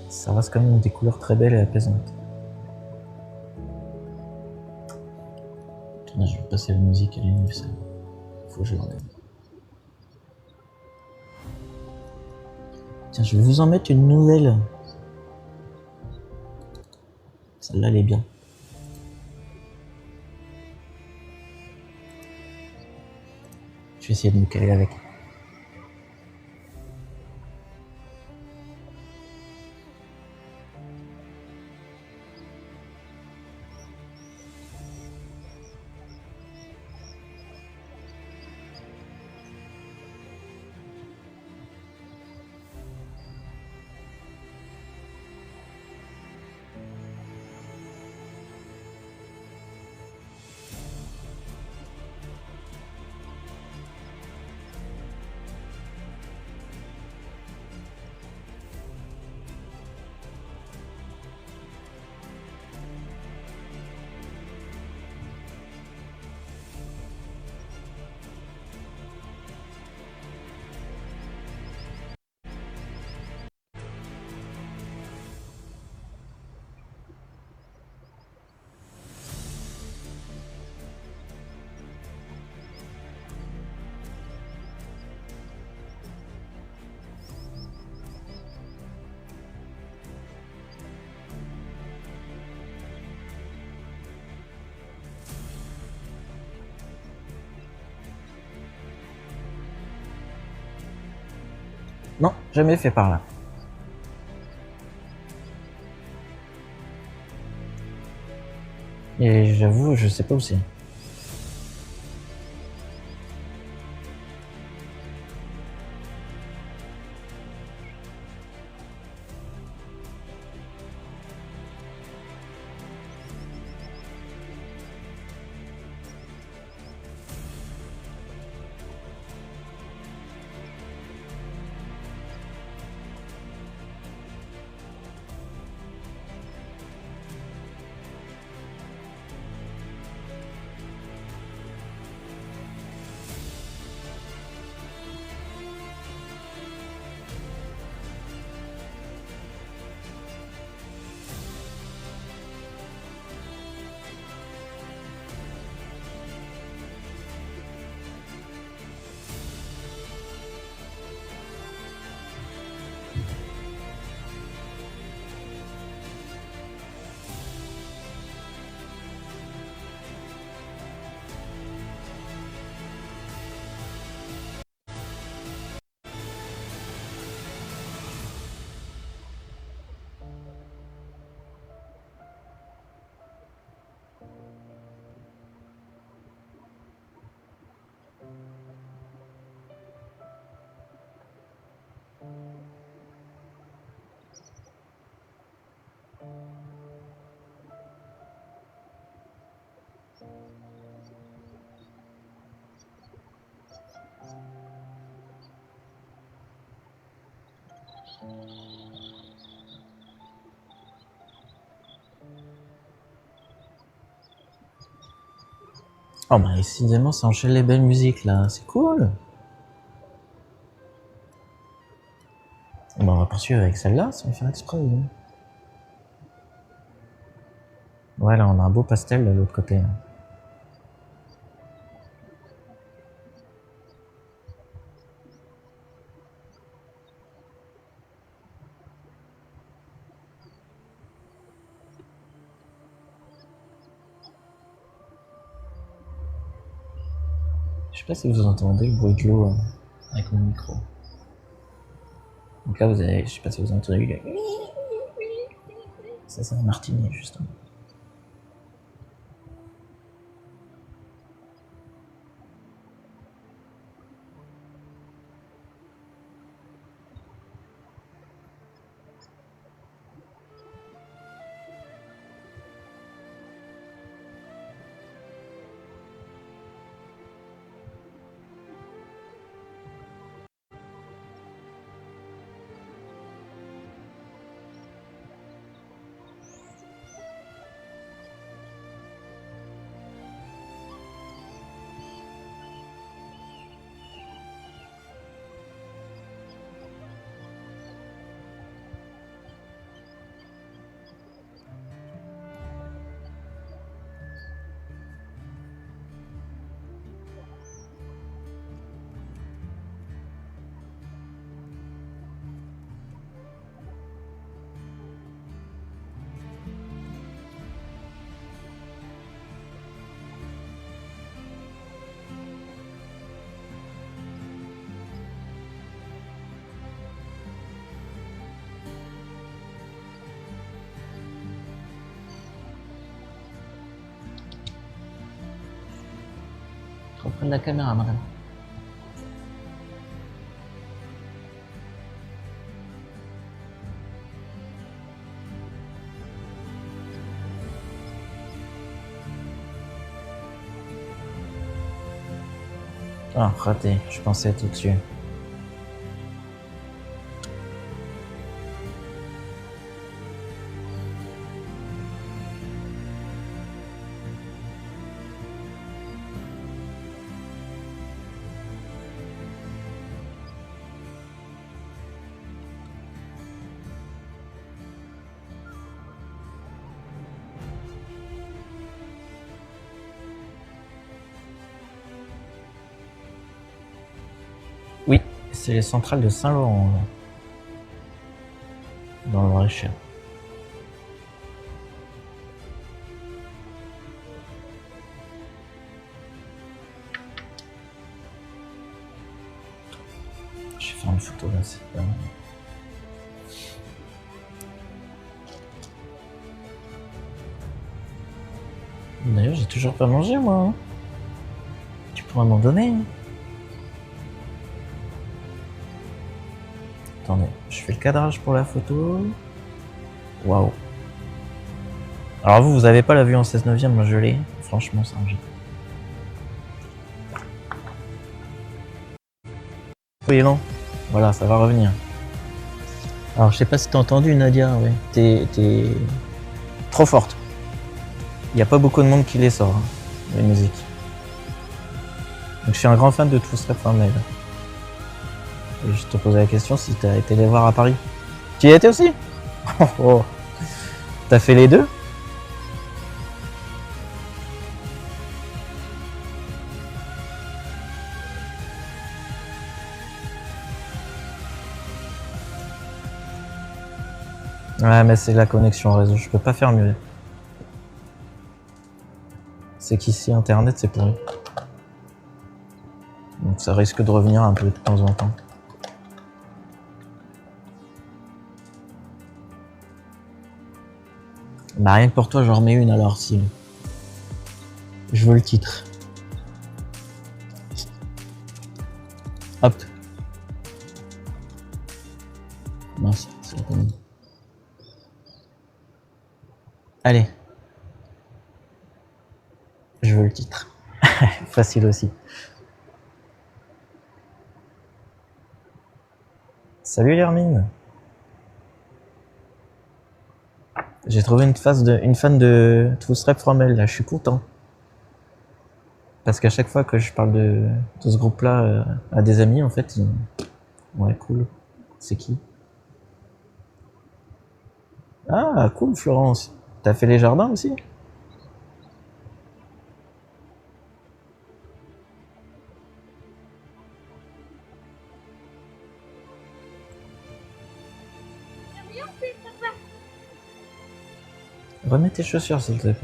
Ça reste quand même des couleurs très belles et apaisantes. Attendez, je vais passer la musique, elle est nulle ça. Faut que je l'enlève. Tiens, je vais vous en mettre une nouvelle. Celle-là, elle est bien. Je vais essayer de me caler avec. Non, jamais fait par là. Et j'avoue, je sais pas où c'est. Oh bah décidément ça enchaîne les belles musiques là, c'est cool. Bon, on va poursuivre avec celle-là sans faire exprès. Ouais, là on a un beau pastel de l'autre côté. Je sais pas si vous entendez le bruit de l'eau avec mon micro. Donc là, vous avez, je sais pas si vous entendez le... Ça, c'est un martini, justement. Prendre la caméra, madame. Ah, raté. Je pensais être au-dessus. Oui, c'est les centrales de Saint-Laurent, là. Dans le Loir-et-Cher. Je vais faire une photo là, c'est pas... D'ailleurs, j'ai toujours pas mangé, moi. Tu pourras m'en donner. Attendez, je fais le cadrage pour la photo. Waouh. Alors vous avez pas la vue en 16/9, moi je l'ai. Franchement, c'est un jeu. Oui, non. Voilà, ça va revenir. Alors je sais pas si t'as entendu, Nadia, ouais. T'es trop forte. Il n'y a pas beaucoup de monde qui les sort, hein, les musiques. Donc je suis un grand fan de Two Step From Hell. Et je te posais la question si t'as été les voir à Paris. Tu y as été aussi? Oh. T'as fait les deux? Ouais, mais c'est la connexion réseau, je peux pas faire mieux. C'est qu'ici, Internet, c'est pourri. Donc ça risque de revenir un peu de temps en temps. Bah rien que pour toi, j'en remets une alors, si... Je veux le titre. Hop. Mince, c'est la commune. Allez. Je veux le titre. Facile aussi. Salut Hermine. J'ai trouvé une fan de Two Step From Hell, là, je suis content. Parce qu'à chaque fois que je parle de ce groupe-là à des amis, en fait, ils... Ouais, cool. C'est qui? Ah, cool Florence. T'as fait les jardins aussi? Remets tes chaussures, s'il te plaît.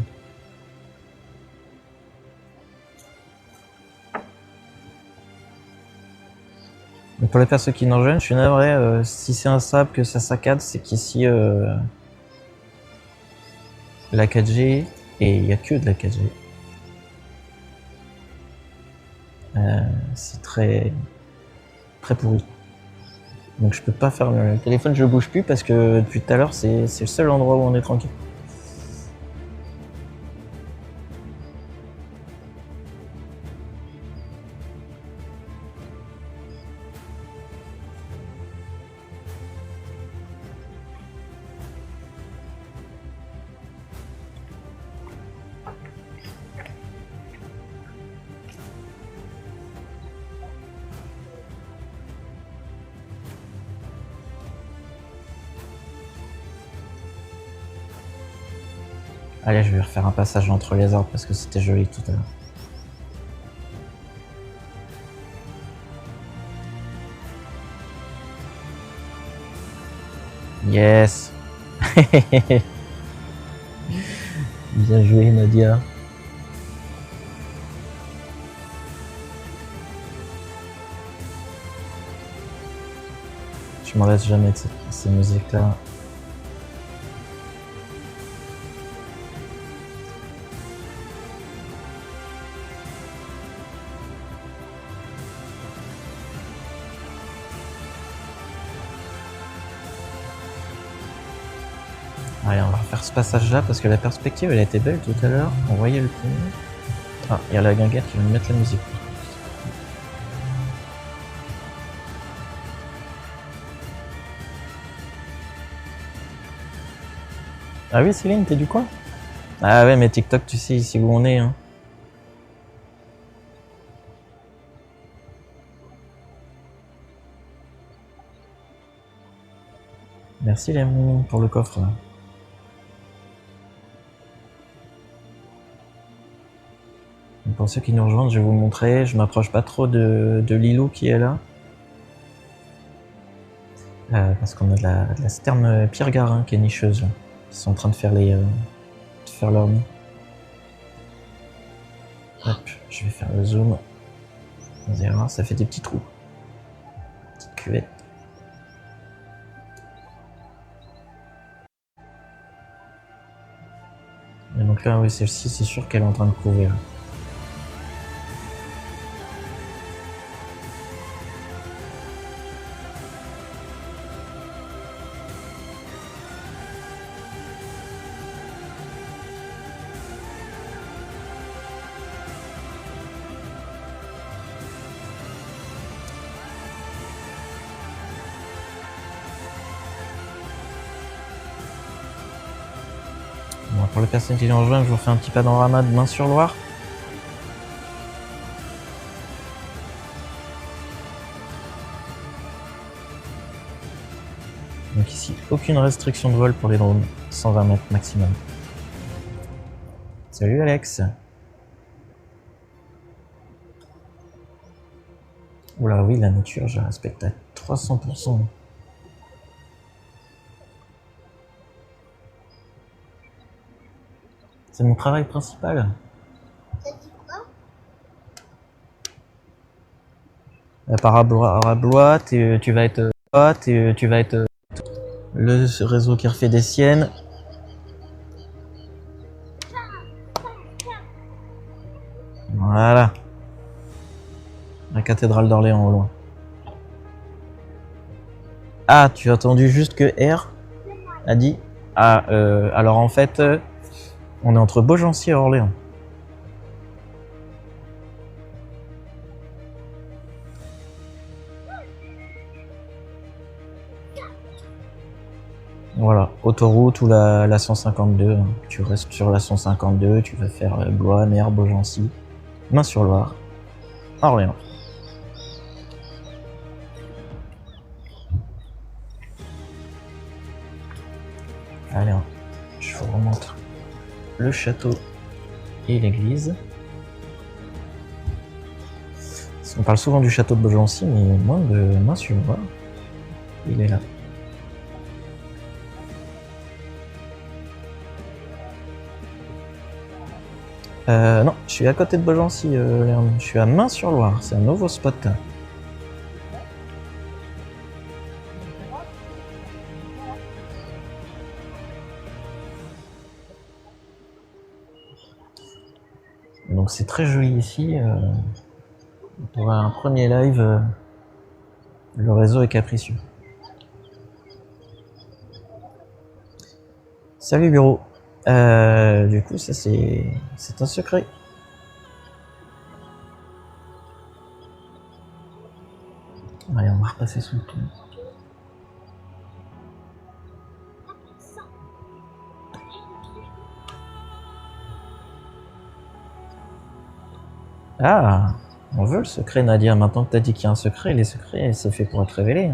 Mais pour les personnes qui n'en rejoignent, je suis navré. Si c'est un sable que ça saccade, c'est qu'ici la 4G, et il n'y a que de la 4G. C'est très pourri. Donc je peux pas faire le téléphone, je le bouge plus parce que depuis tout à l'heure, c'est le seul endroit où on est tranquille. Allez, je vais refaire un passage entre les arbres parce que c'était joli tout à l'heure. Yes. Bien joué, Nadia. Je m'en lasse jamais de ces musiques-là. Allez, on va refaire ce passage-là parce que la perspective, elle était belle tout à l'heure. On voyait le pont. Ah, il y a la guinguette qui va me mettre la musique. Ah oui, Céline, t'es du coin? Ah ouais, mais TikTok, tu sais ici où on est, hein. Merci les amis pour le coffre. Pour ceux qui nous rejoignent, je vais vous montrer. Je m'approche pas trop de Lilou qui est là. Parce qu'on a de la sterne Pierre Garin qui est nicheuse là. Ils sont en train de faire leur nid. Hop, je vais faire le zoom. Vous allez voir, ça fait des petits trous. Petite cuvette. Et donc là, oui, celle-ci, c'est sûr qu'elle est en train de couvrir. Bon, pour les personnes qui nous rejoignent, je vous fais un petit panorama de Main-sur-Loire. Donc ici, aucune restriction de vol pour les drones, 120 mètres maximum. Salut Alex. Oula oui, la nature, je la respecte à 300%. C'est mon travail principal. T'as dit quoi? Parablois, tu vas être le réseau qui refait des siennes. Voilà. La cathédrale d'Orléans au loin. Ah, tu as entendu juste que R a dit. Ah, alors en fait, on est entre Beaugency et Orléans. Voilà, autoroute ou la 152. Hein. Tu restes sur la 152, tu vas faire Blois, Mer, Beaugency, Main-sur-Loire, Orléans. Allez, hein. Je vous remonte le château et l'église. On parle souvent du château de Beaugency, mais moins de Main-sur-Loire. Il est là. Non, je suis à côté de Beaugency, Léon. Je suis à Main-sur-Loire, c'est un nouveau spot. Donc c'est très joli ici. Pour un premier live, le réseau est capricieux. Salut bureau. Du coup, ça c'est un secret. Allez, on va repasser sous le pont. Ah, on veut le secret, Nadia. Maintenant que t'as dit qu'il y a un secret, les secrets, c'est fait pour être révélé.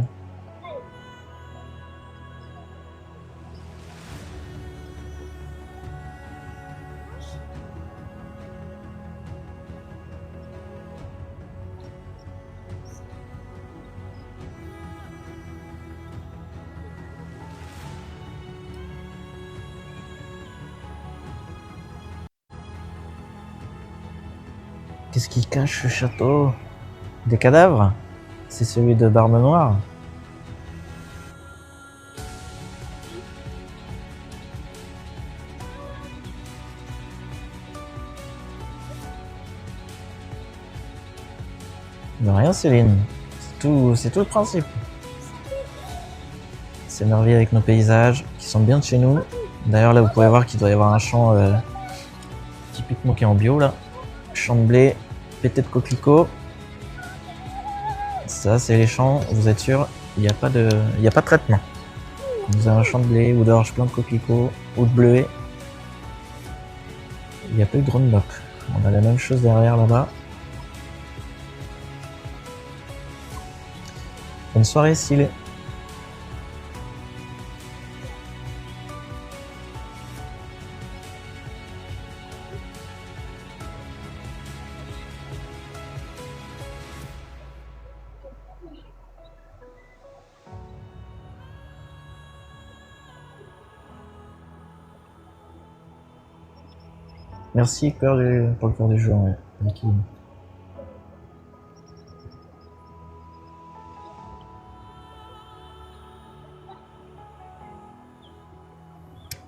Qu'est-ce qui cache ce château? Des cadavres? C'est celui de Barbe Noire. De rien, Céline. C'est tout le principe. S'émerveiller avec nos paysages, qui sont bien de chez nous, D'ailleurs là vous pouvez voir qu'il doit y avoir un champ typiquement qui est en bio là. Champ de blé, pété de coquelicots. Ça c'est les champs, vous êtes sûr, il n'y a pas de traitement. Vous avez un champ de blé ou d'orge plein de coquelicots ou de bleuets. Il n'y a pas eu de Roundup. On a la même chose derrière là-bas. Bonne soirée stylé. Merci pour le cœur du jour, ouais. Niki.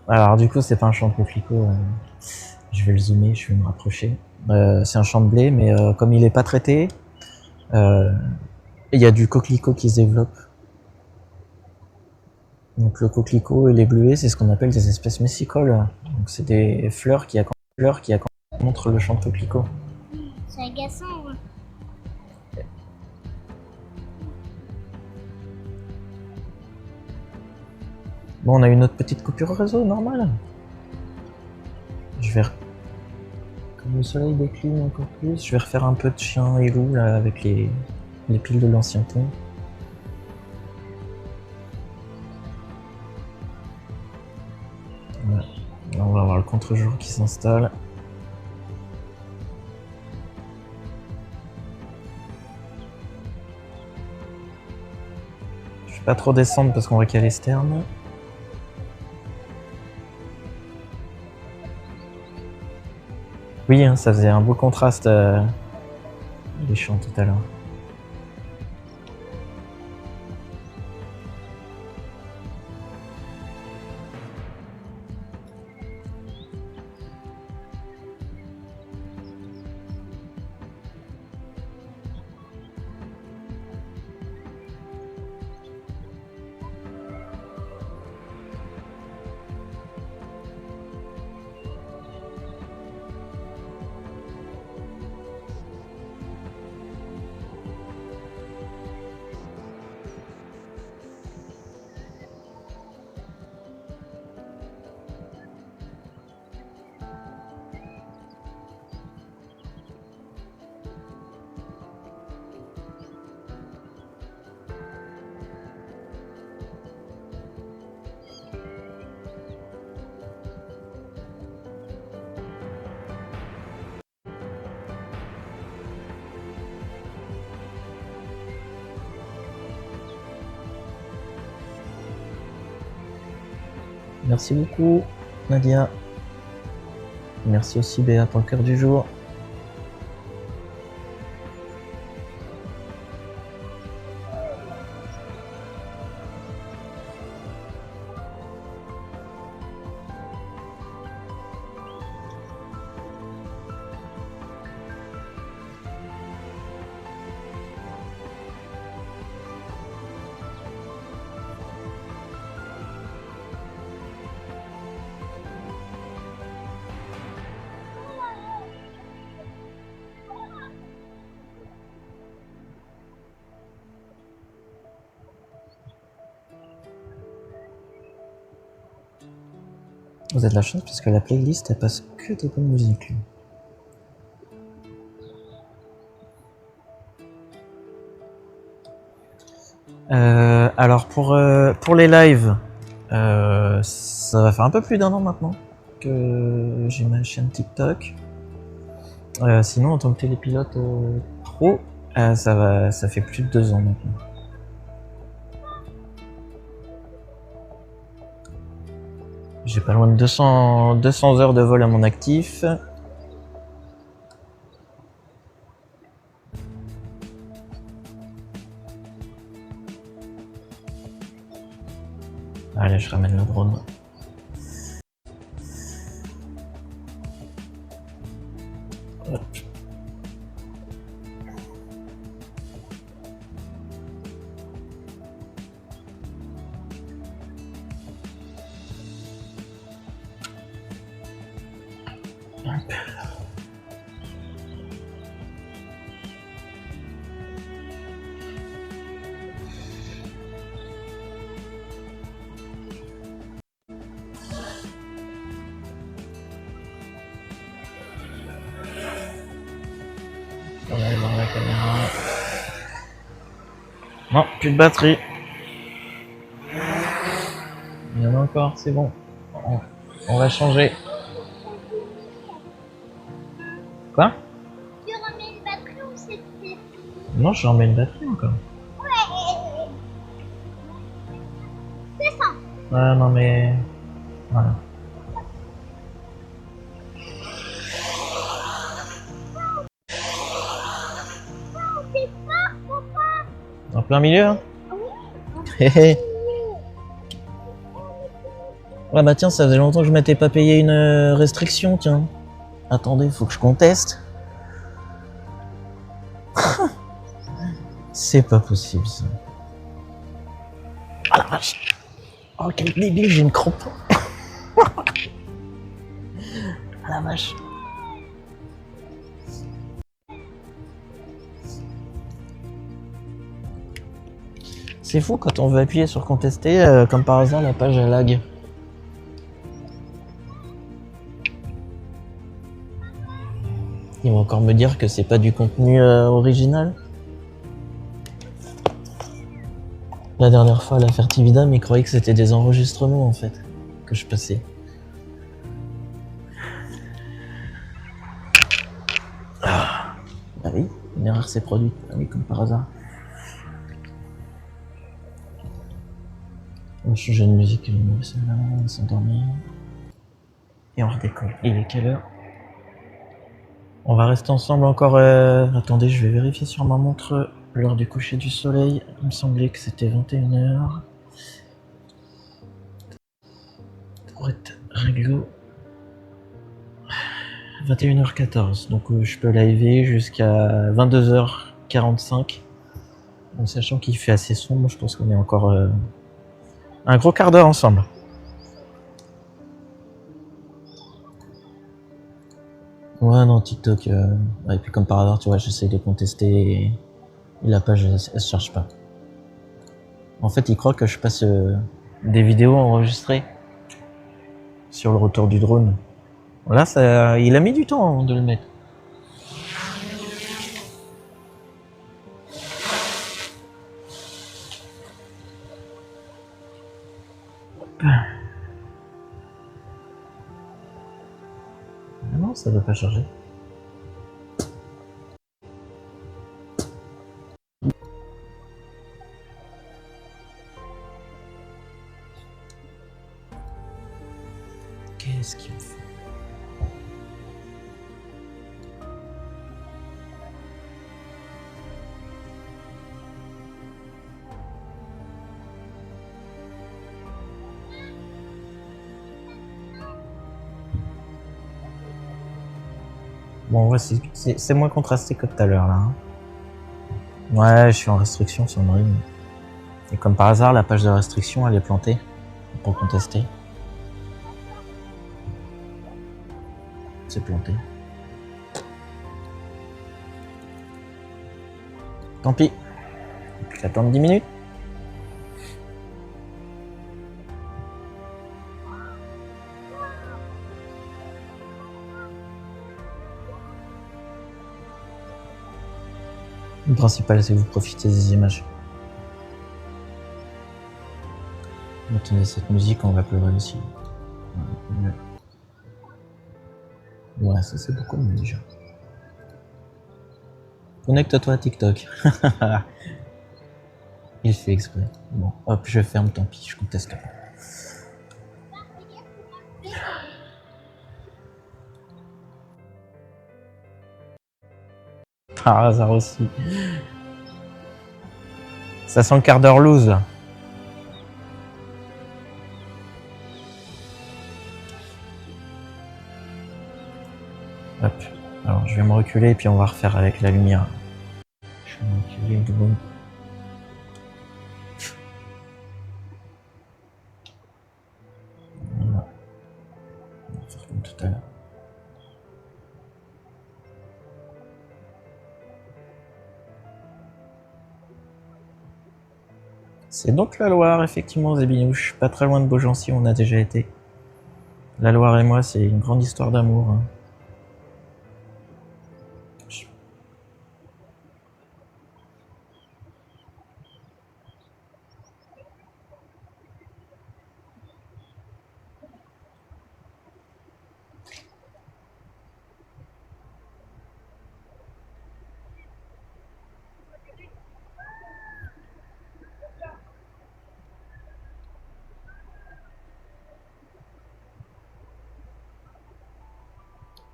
Alors du coup c'est pas un champ de coquelicots, je vais le zoomer, je vais me rapprocher. C'est un champ de blé, mais comme il est pas traité, il y a du coquelicot qui se développe. Donc le coquelicot et les bleuets, c'est ce qu'on appelle des espèces messicoles. Donc c'est des fleurs qui montrent le champ de coquelicot. C'est agaçant. Hein. Bon, on a une autre petite coupure réseau, normale. Je vais... Comme le soleil décline encore plus, je vais refaire un peu de chien et loup là avec les piles de l'ancien pont. Voilà. Là, on va avoir le contre-jour qui s'installe. Je vais pas trop descendre parce qu'on va caler sterne. Oui, hein, ça faisait un beau contraste les champs tout à l'heure. Merci beaucoup Nadia. Merci aussi Béa pour le cœur du jour. Vous avez de la chance parce que la playlist elle passe que de bonne musique. Alors pour les lives, ça va faire un peu plus d'1 an maintenant que j'ai ma chaîne TikTok. Sinon en tant que télépilote pro, ça fait plus de 2 ans maintenant. J'ai pas loin de 200 heures de vol à mon actif. Allez, je ramène le drone. Hop. Hop. On va aller voir la caméra. Non, plus de batterie. Il y en a encore, c'est bon. On va changer. Quoi? Tu remets une batterie ou c'est... Non, je remets une batterie encore. Ouais. C'est ça. Ouais, non mais... Voilà. C'est fort, papa. En plein milieu, hein? Oui. Hé hé. Ouais bah tiens, ça faisait longtemps que je m'étais pas payé une restriction, tiens. Attendez, faut que je conteste. C'est pas possible ça. Ah la vache. Oh quel débile, j'ai une crampe. Ah la vache. C'est fou quand on veut appuyer sur contester, comme par hasard la page elle lag. Ils vont encore me dire que c'est pas du contenu original. La dernière fois à la Fertividam, ils croyaient que c'était des enregistrements en fait, que je passais. Ah bah oui, une erreur s'est produite, ah oui, comme par hasard. On va changer de musique, celle-là, on va s'endormir. Et on redécolle. Il est quelle heure? On va rester ensemble encore... Attendez, je vais vérifier sur ma montre l'heure du coucher du soleil. Il me semblait que c'était 21h. Pour être réglo... 21h14. Donc je peux live jusqu'à 22h45. En sachant qu'il fait assez sombre, je pense qu'on est encore un gros quart d'heure ensemble. Ouais, non, TikTok. Et puis comme par hasard, tu vois, j'essaie de contester et la page, elle se charge pas. En fait, il croit que je passe des vidéos enregistrées sur le retour du drone. Là, ça, il a mis du temps de le mettre. Ah non, ça veut pas charger. Qu'est-ce qu'il me fait? Bon, ouais, c'est moins contrasté que tout à l'heure, là. Hein. Ouais, je suis en restriction sur Dream. Et comme par hasard, la page de restriction, elle est plantée pour contester. C'est planté. Tant pis. Plus qu'à attendre 10 minutes. Le principal, c'est que vous profitez des images. Attendez, cette musique, on va pleurer aussi. Ouais, ça c'est beaucoup mieux déjà. Connecte-toi à TikTok. Il fait exprès. Bon, hop, je ferme, tant pis, je conteste pas. Par hasard aussi. Ça sent le quart d'heure loose là. Hop. Alors je vais me reculer et puis on va refaire avec la lumière. Je vais me reculer de bon. Voilà. On va faire comme tout à l'heure. C'est donc la Loire, effectivement, Zébinouche. Pas très loin de Beaugency, on a déjà été. La Loire et moi, c'est une grande histoire d'amour. Hein.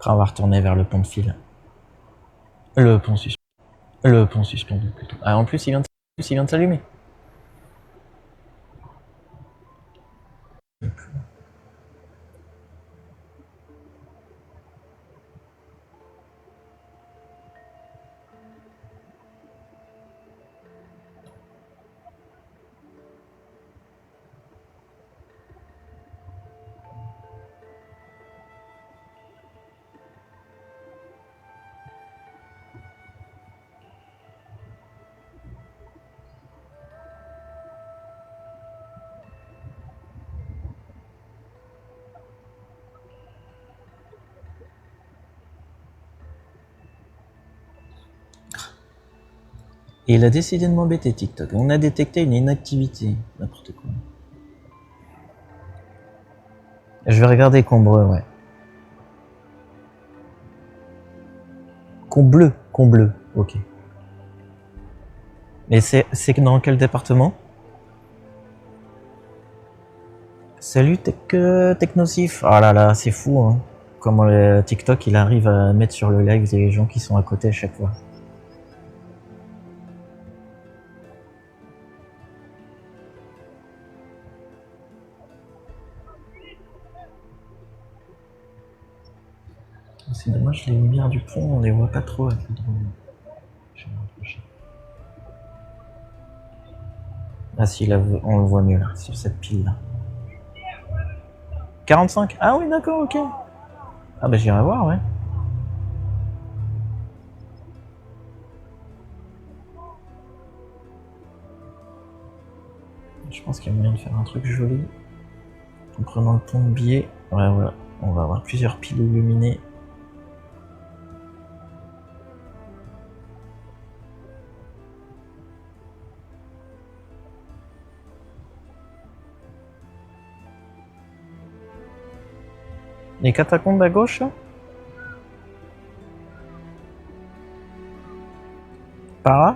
Après, on va retourner vers le pont de fil. Le pont suspendu. Le pont suspendu, plutôt. Ah, en plus, il vient de s'allumer. Et il a décidé de m'embêter, TikTok. On a détecté une inactivité. N'importe quoi. Je vais regarder Combreux, ouais. Combleu, ok. Mais c'est dans quel département? Salut Technosif. Oh là là, c'est fou, hein. Comment le TikTok, il arrive à mettre sur le live des gens qui sont à côté à chaque fois. C'est dommage, les lumières du pont, on les voit pas trop avec le drone. Je vais m'approcher. Ah si, là, on le voit mieux, là, sur cette pile-là. 45? Ah oui, d'accord, ok. Ah bah j'irai voir, ouais. Je pense qu'il y a moyen de faire un truc joli. En prenant le pont de biais. Ouais, voilà. On va avoir plusieurs piles illuminées. Les catacombes à gauche, là? Par là?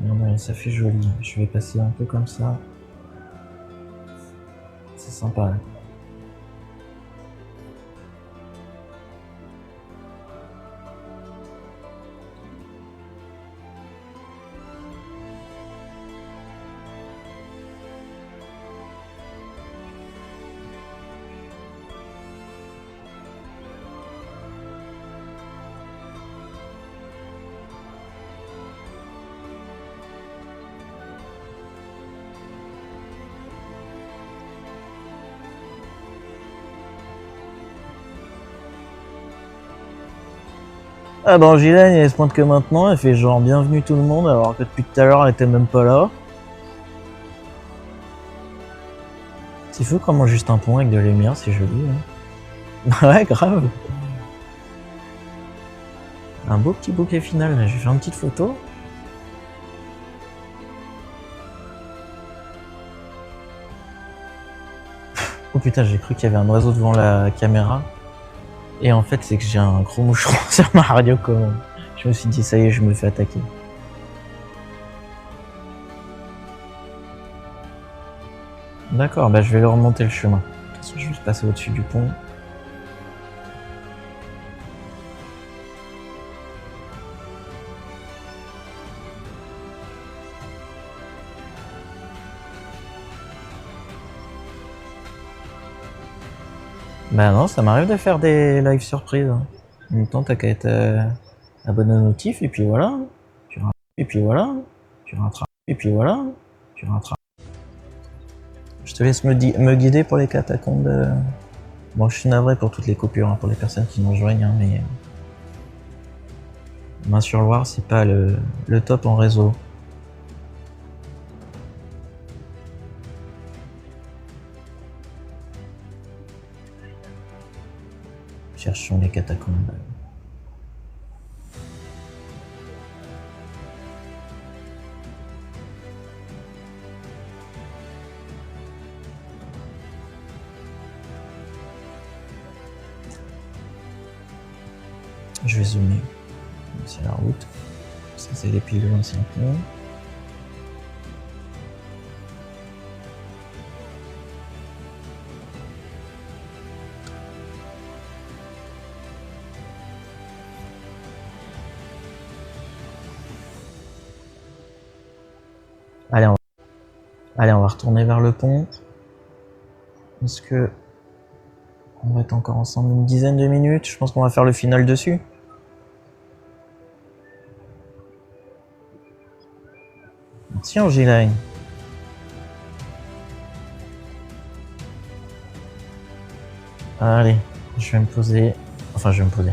Non, ça fait joli. Je vais passer un peu comme ça. C'est sympa. Hein. Ah bah Angilène, elle se pointe que maintenant, elle fait genre bienvenue tout le monde, alors que depuis tout à l'heure elle était même pas là. C'est fou comment juste un pont avec de la lumière, c'est joli. Hein. Ouais, grave. Un beau petit bouquet final, là. Je vais faire une petite photo. Oh putain, j'ai cru qu'il y avait un oiseau devant la caméra. Et en fait, c'est que j'ai un gros moucheron sur ma radiocommande. Je me suis dit, ça y est, je me fais attaquer. D'accord, bah je vais leur remonter le chemin. De toute façon, je vais passer au-dessus du pont. Bah non, ça m'arrive de faire des lives surprises. En même temps, t'as qu'à être abonné au notif, et puis voilà. Et puis voilà. Tu rattrapes. Et puis voilà. Tu rattrapes. Je te laisse me guider pour les catacombes. Bon, je suis navré pour toutes les coupures, hein, pour les personnes qui nous rejoignent, hein, mais... Main-sur-Loire, c'est pas le top en réseau. Cherchons les catacombes. Je vais zoomer. C'est la route. Ça, c'est les piles de l'ancien pont. Allez, on va retourner vers le pont. Est-ce que on va être encore ensemble une dizaine de minutes? Je pense qu'on va faire le final dessus. Merci Angeline. Allez, je vais me poser. Enfin, je vais me poser.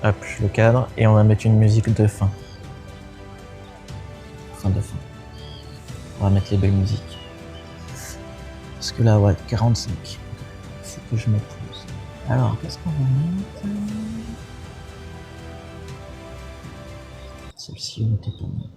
Hop, je le cadre et on va mettre une musique de fin. Fin de fin. On va mettre les belles musiques. Parce que là, ouais, 45. Faut que je me pose. Alors, qu'est-ce qu'on va mettre? Celle-ci, on était pas mal.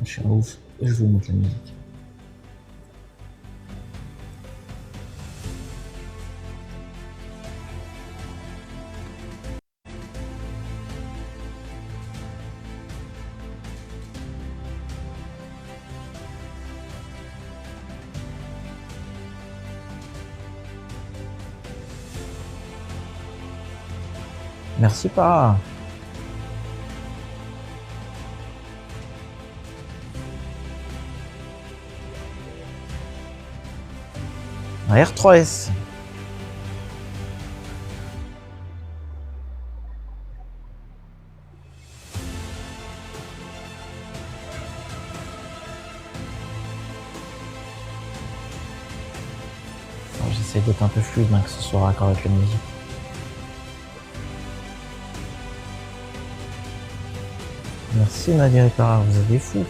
Je suis un ouf, et je vais vous mettre la musique. Merci pas. R3S. J'essaie d'être un peu fluide, hein, que ce soit raccord avec la musique. Merci Nadia Ripara, vous êtes des fous.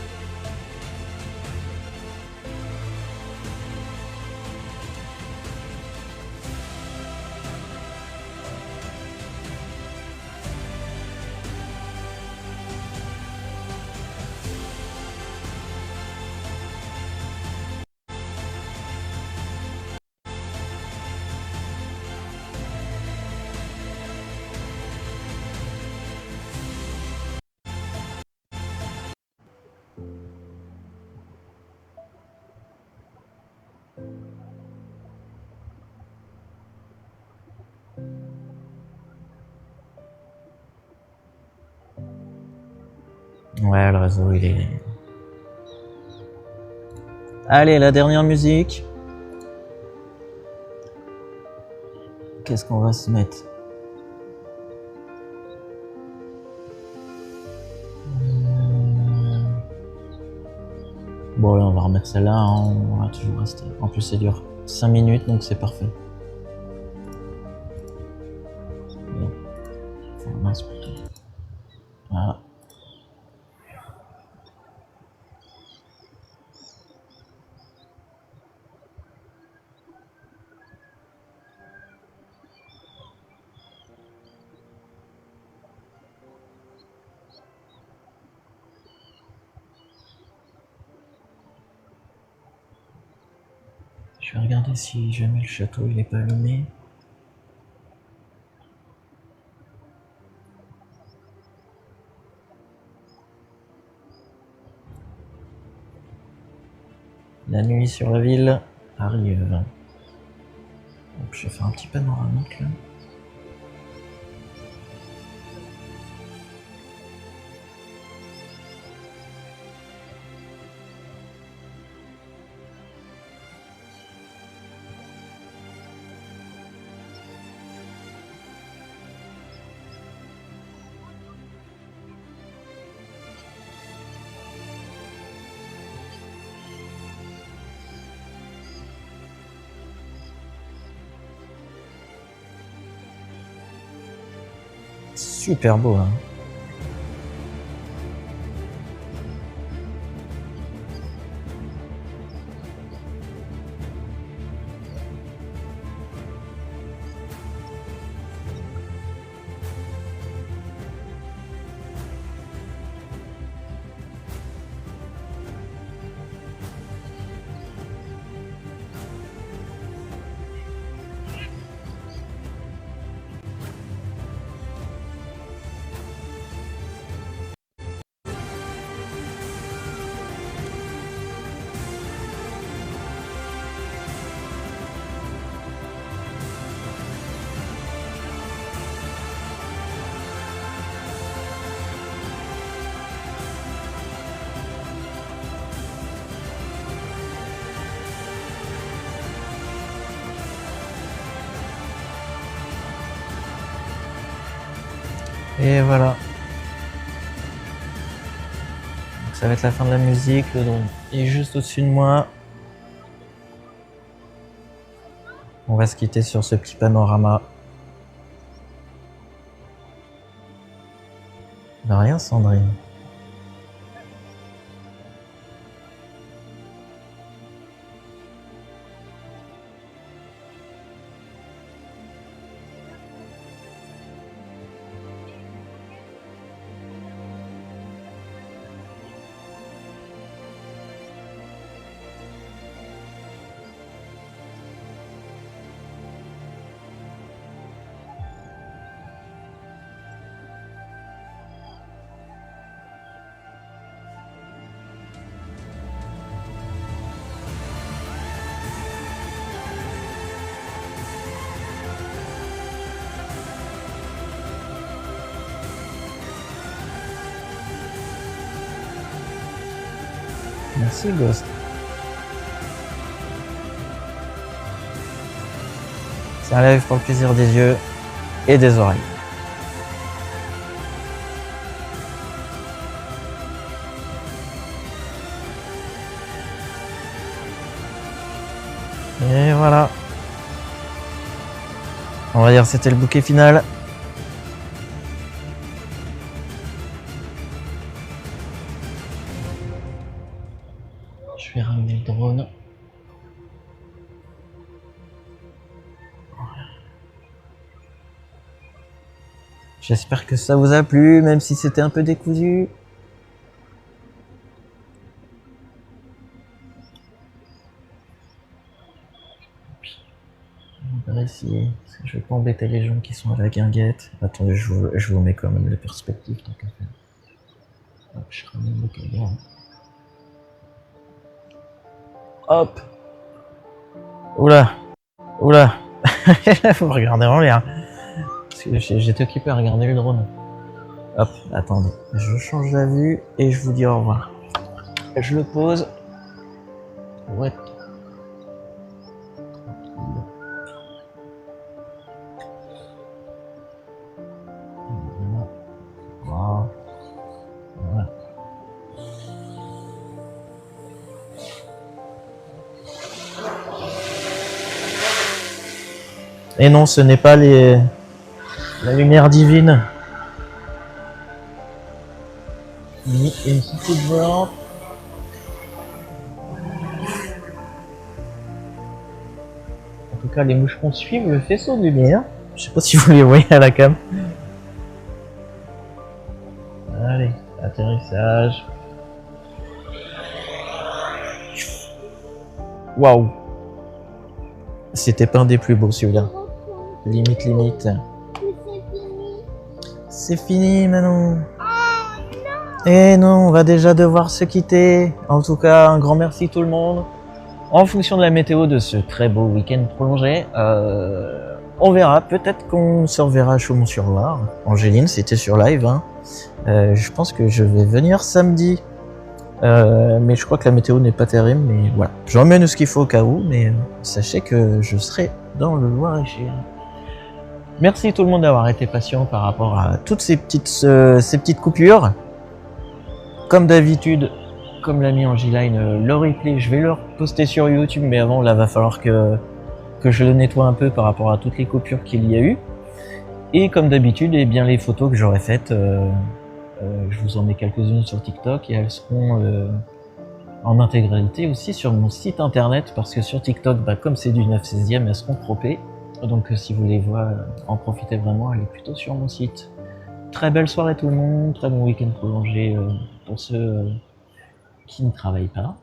Ouais, le réseau, il est... Allez, la dernière musique. Qu'est-ce qu'on va se mettre? Bon, là, on va remettre celle-là, hein. On va toujours rester. En plus, ça dure 5 minutes, donc c'est parfait. Bon. Enfin, mince, plutôt. Voilà. Je vais regarder si jamais le château il est pas allumé. La nuit sur la ville arrive. Donc je vais faire un petit panoramique là. super beau. Hein. Et voilà. Donc ça va être la fin de la musique. Le drone est juste au-dessus de moi. On va se quitter sur ce petit panorama. De rien, Sandrine. Merci Ghost. C'est un live pour le plaisir des yeux et des oreilles. Et voilà. On va dire que c'était le bouquet final. Je vais ramener le drone. J'espère que ça vous a plu, même si c'était un peu décousu. On va essayer, parce que je vais pas embêter les gens qui sont à la guinguette. Attendez, je vous mets quand même les perspectives tant qu'à faire. Hop, je ramène le caméra. Hop. Oula. Oula. Faut me regarder en l'air. Parce que j'étais occupé à regarder le drone. Hop, attendez. Je change la vue et je vous dis au revoir. Je le pose. Ouais. Voilà. Et non, ce n'est pas la lumière divine. Ni une petite volante. En tout cas, les moucherons suivent le faisceau de lumière. Je sais pas si vous les voyez à la cam. Allez, atterrissage. Waouh! C'était pas un des plus beaux celui-là. Limite, limite. C'est fini Manon. Et non, on va déjà devoir se quitter. En tout cas, un grand merci tout le monde. En fonction de la météo de ce très beau week-end prolongé, on verra. Peut-être qu'on se reverra à Chaumont-sur-Loire. Angéline, c'était sur live. Hein. Je pense que je vais venir samedi. Mais je crois que la météo n'est pas terrible. Mais voilà, j'emmène ce qu'il faut au cas où. Mais sachez que je serai dans le Loir-et-Cher. Merci tout le monde d'avoir été patient par rapport à toutes ces petites coupures. Comme d'habitude, comme l'a mis Angeline, le replay, je vais le poster sur YouTube, mais avant, là, va falloir que je le nettoie un peu par rapport à toutes les coupures qu'il y a eu. Et comme d'habitude, eh bien les photos que j'aurais faites, je vous en mets quelques-unes sur TikTok et elles seront en intégralité aussi sur mon site internet parce que sur TikTok, bah, comme c'est du 9/16e, elles seront croppées. Donc si vous les voyez en profiter vraiment, allez plutôt sur mon site. Très belle soirée tout le monde, très bon week-end prolongé pour ceux qui ne travaillent pas.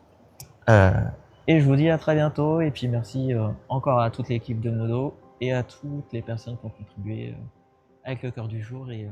Et je vous dis à très bientôt et puis merci encore à toute l'équipe de Modo et à toutes les personnes qui ont contribué avec le cœur du jour et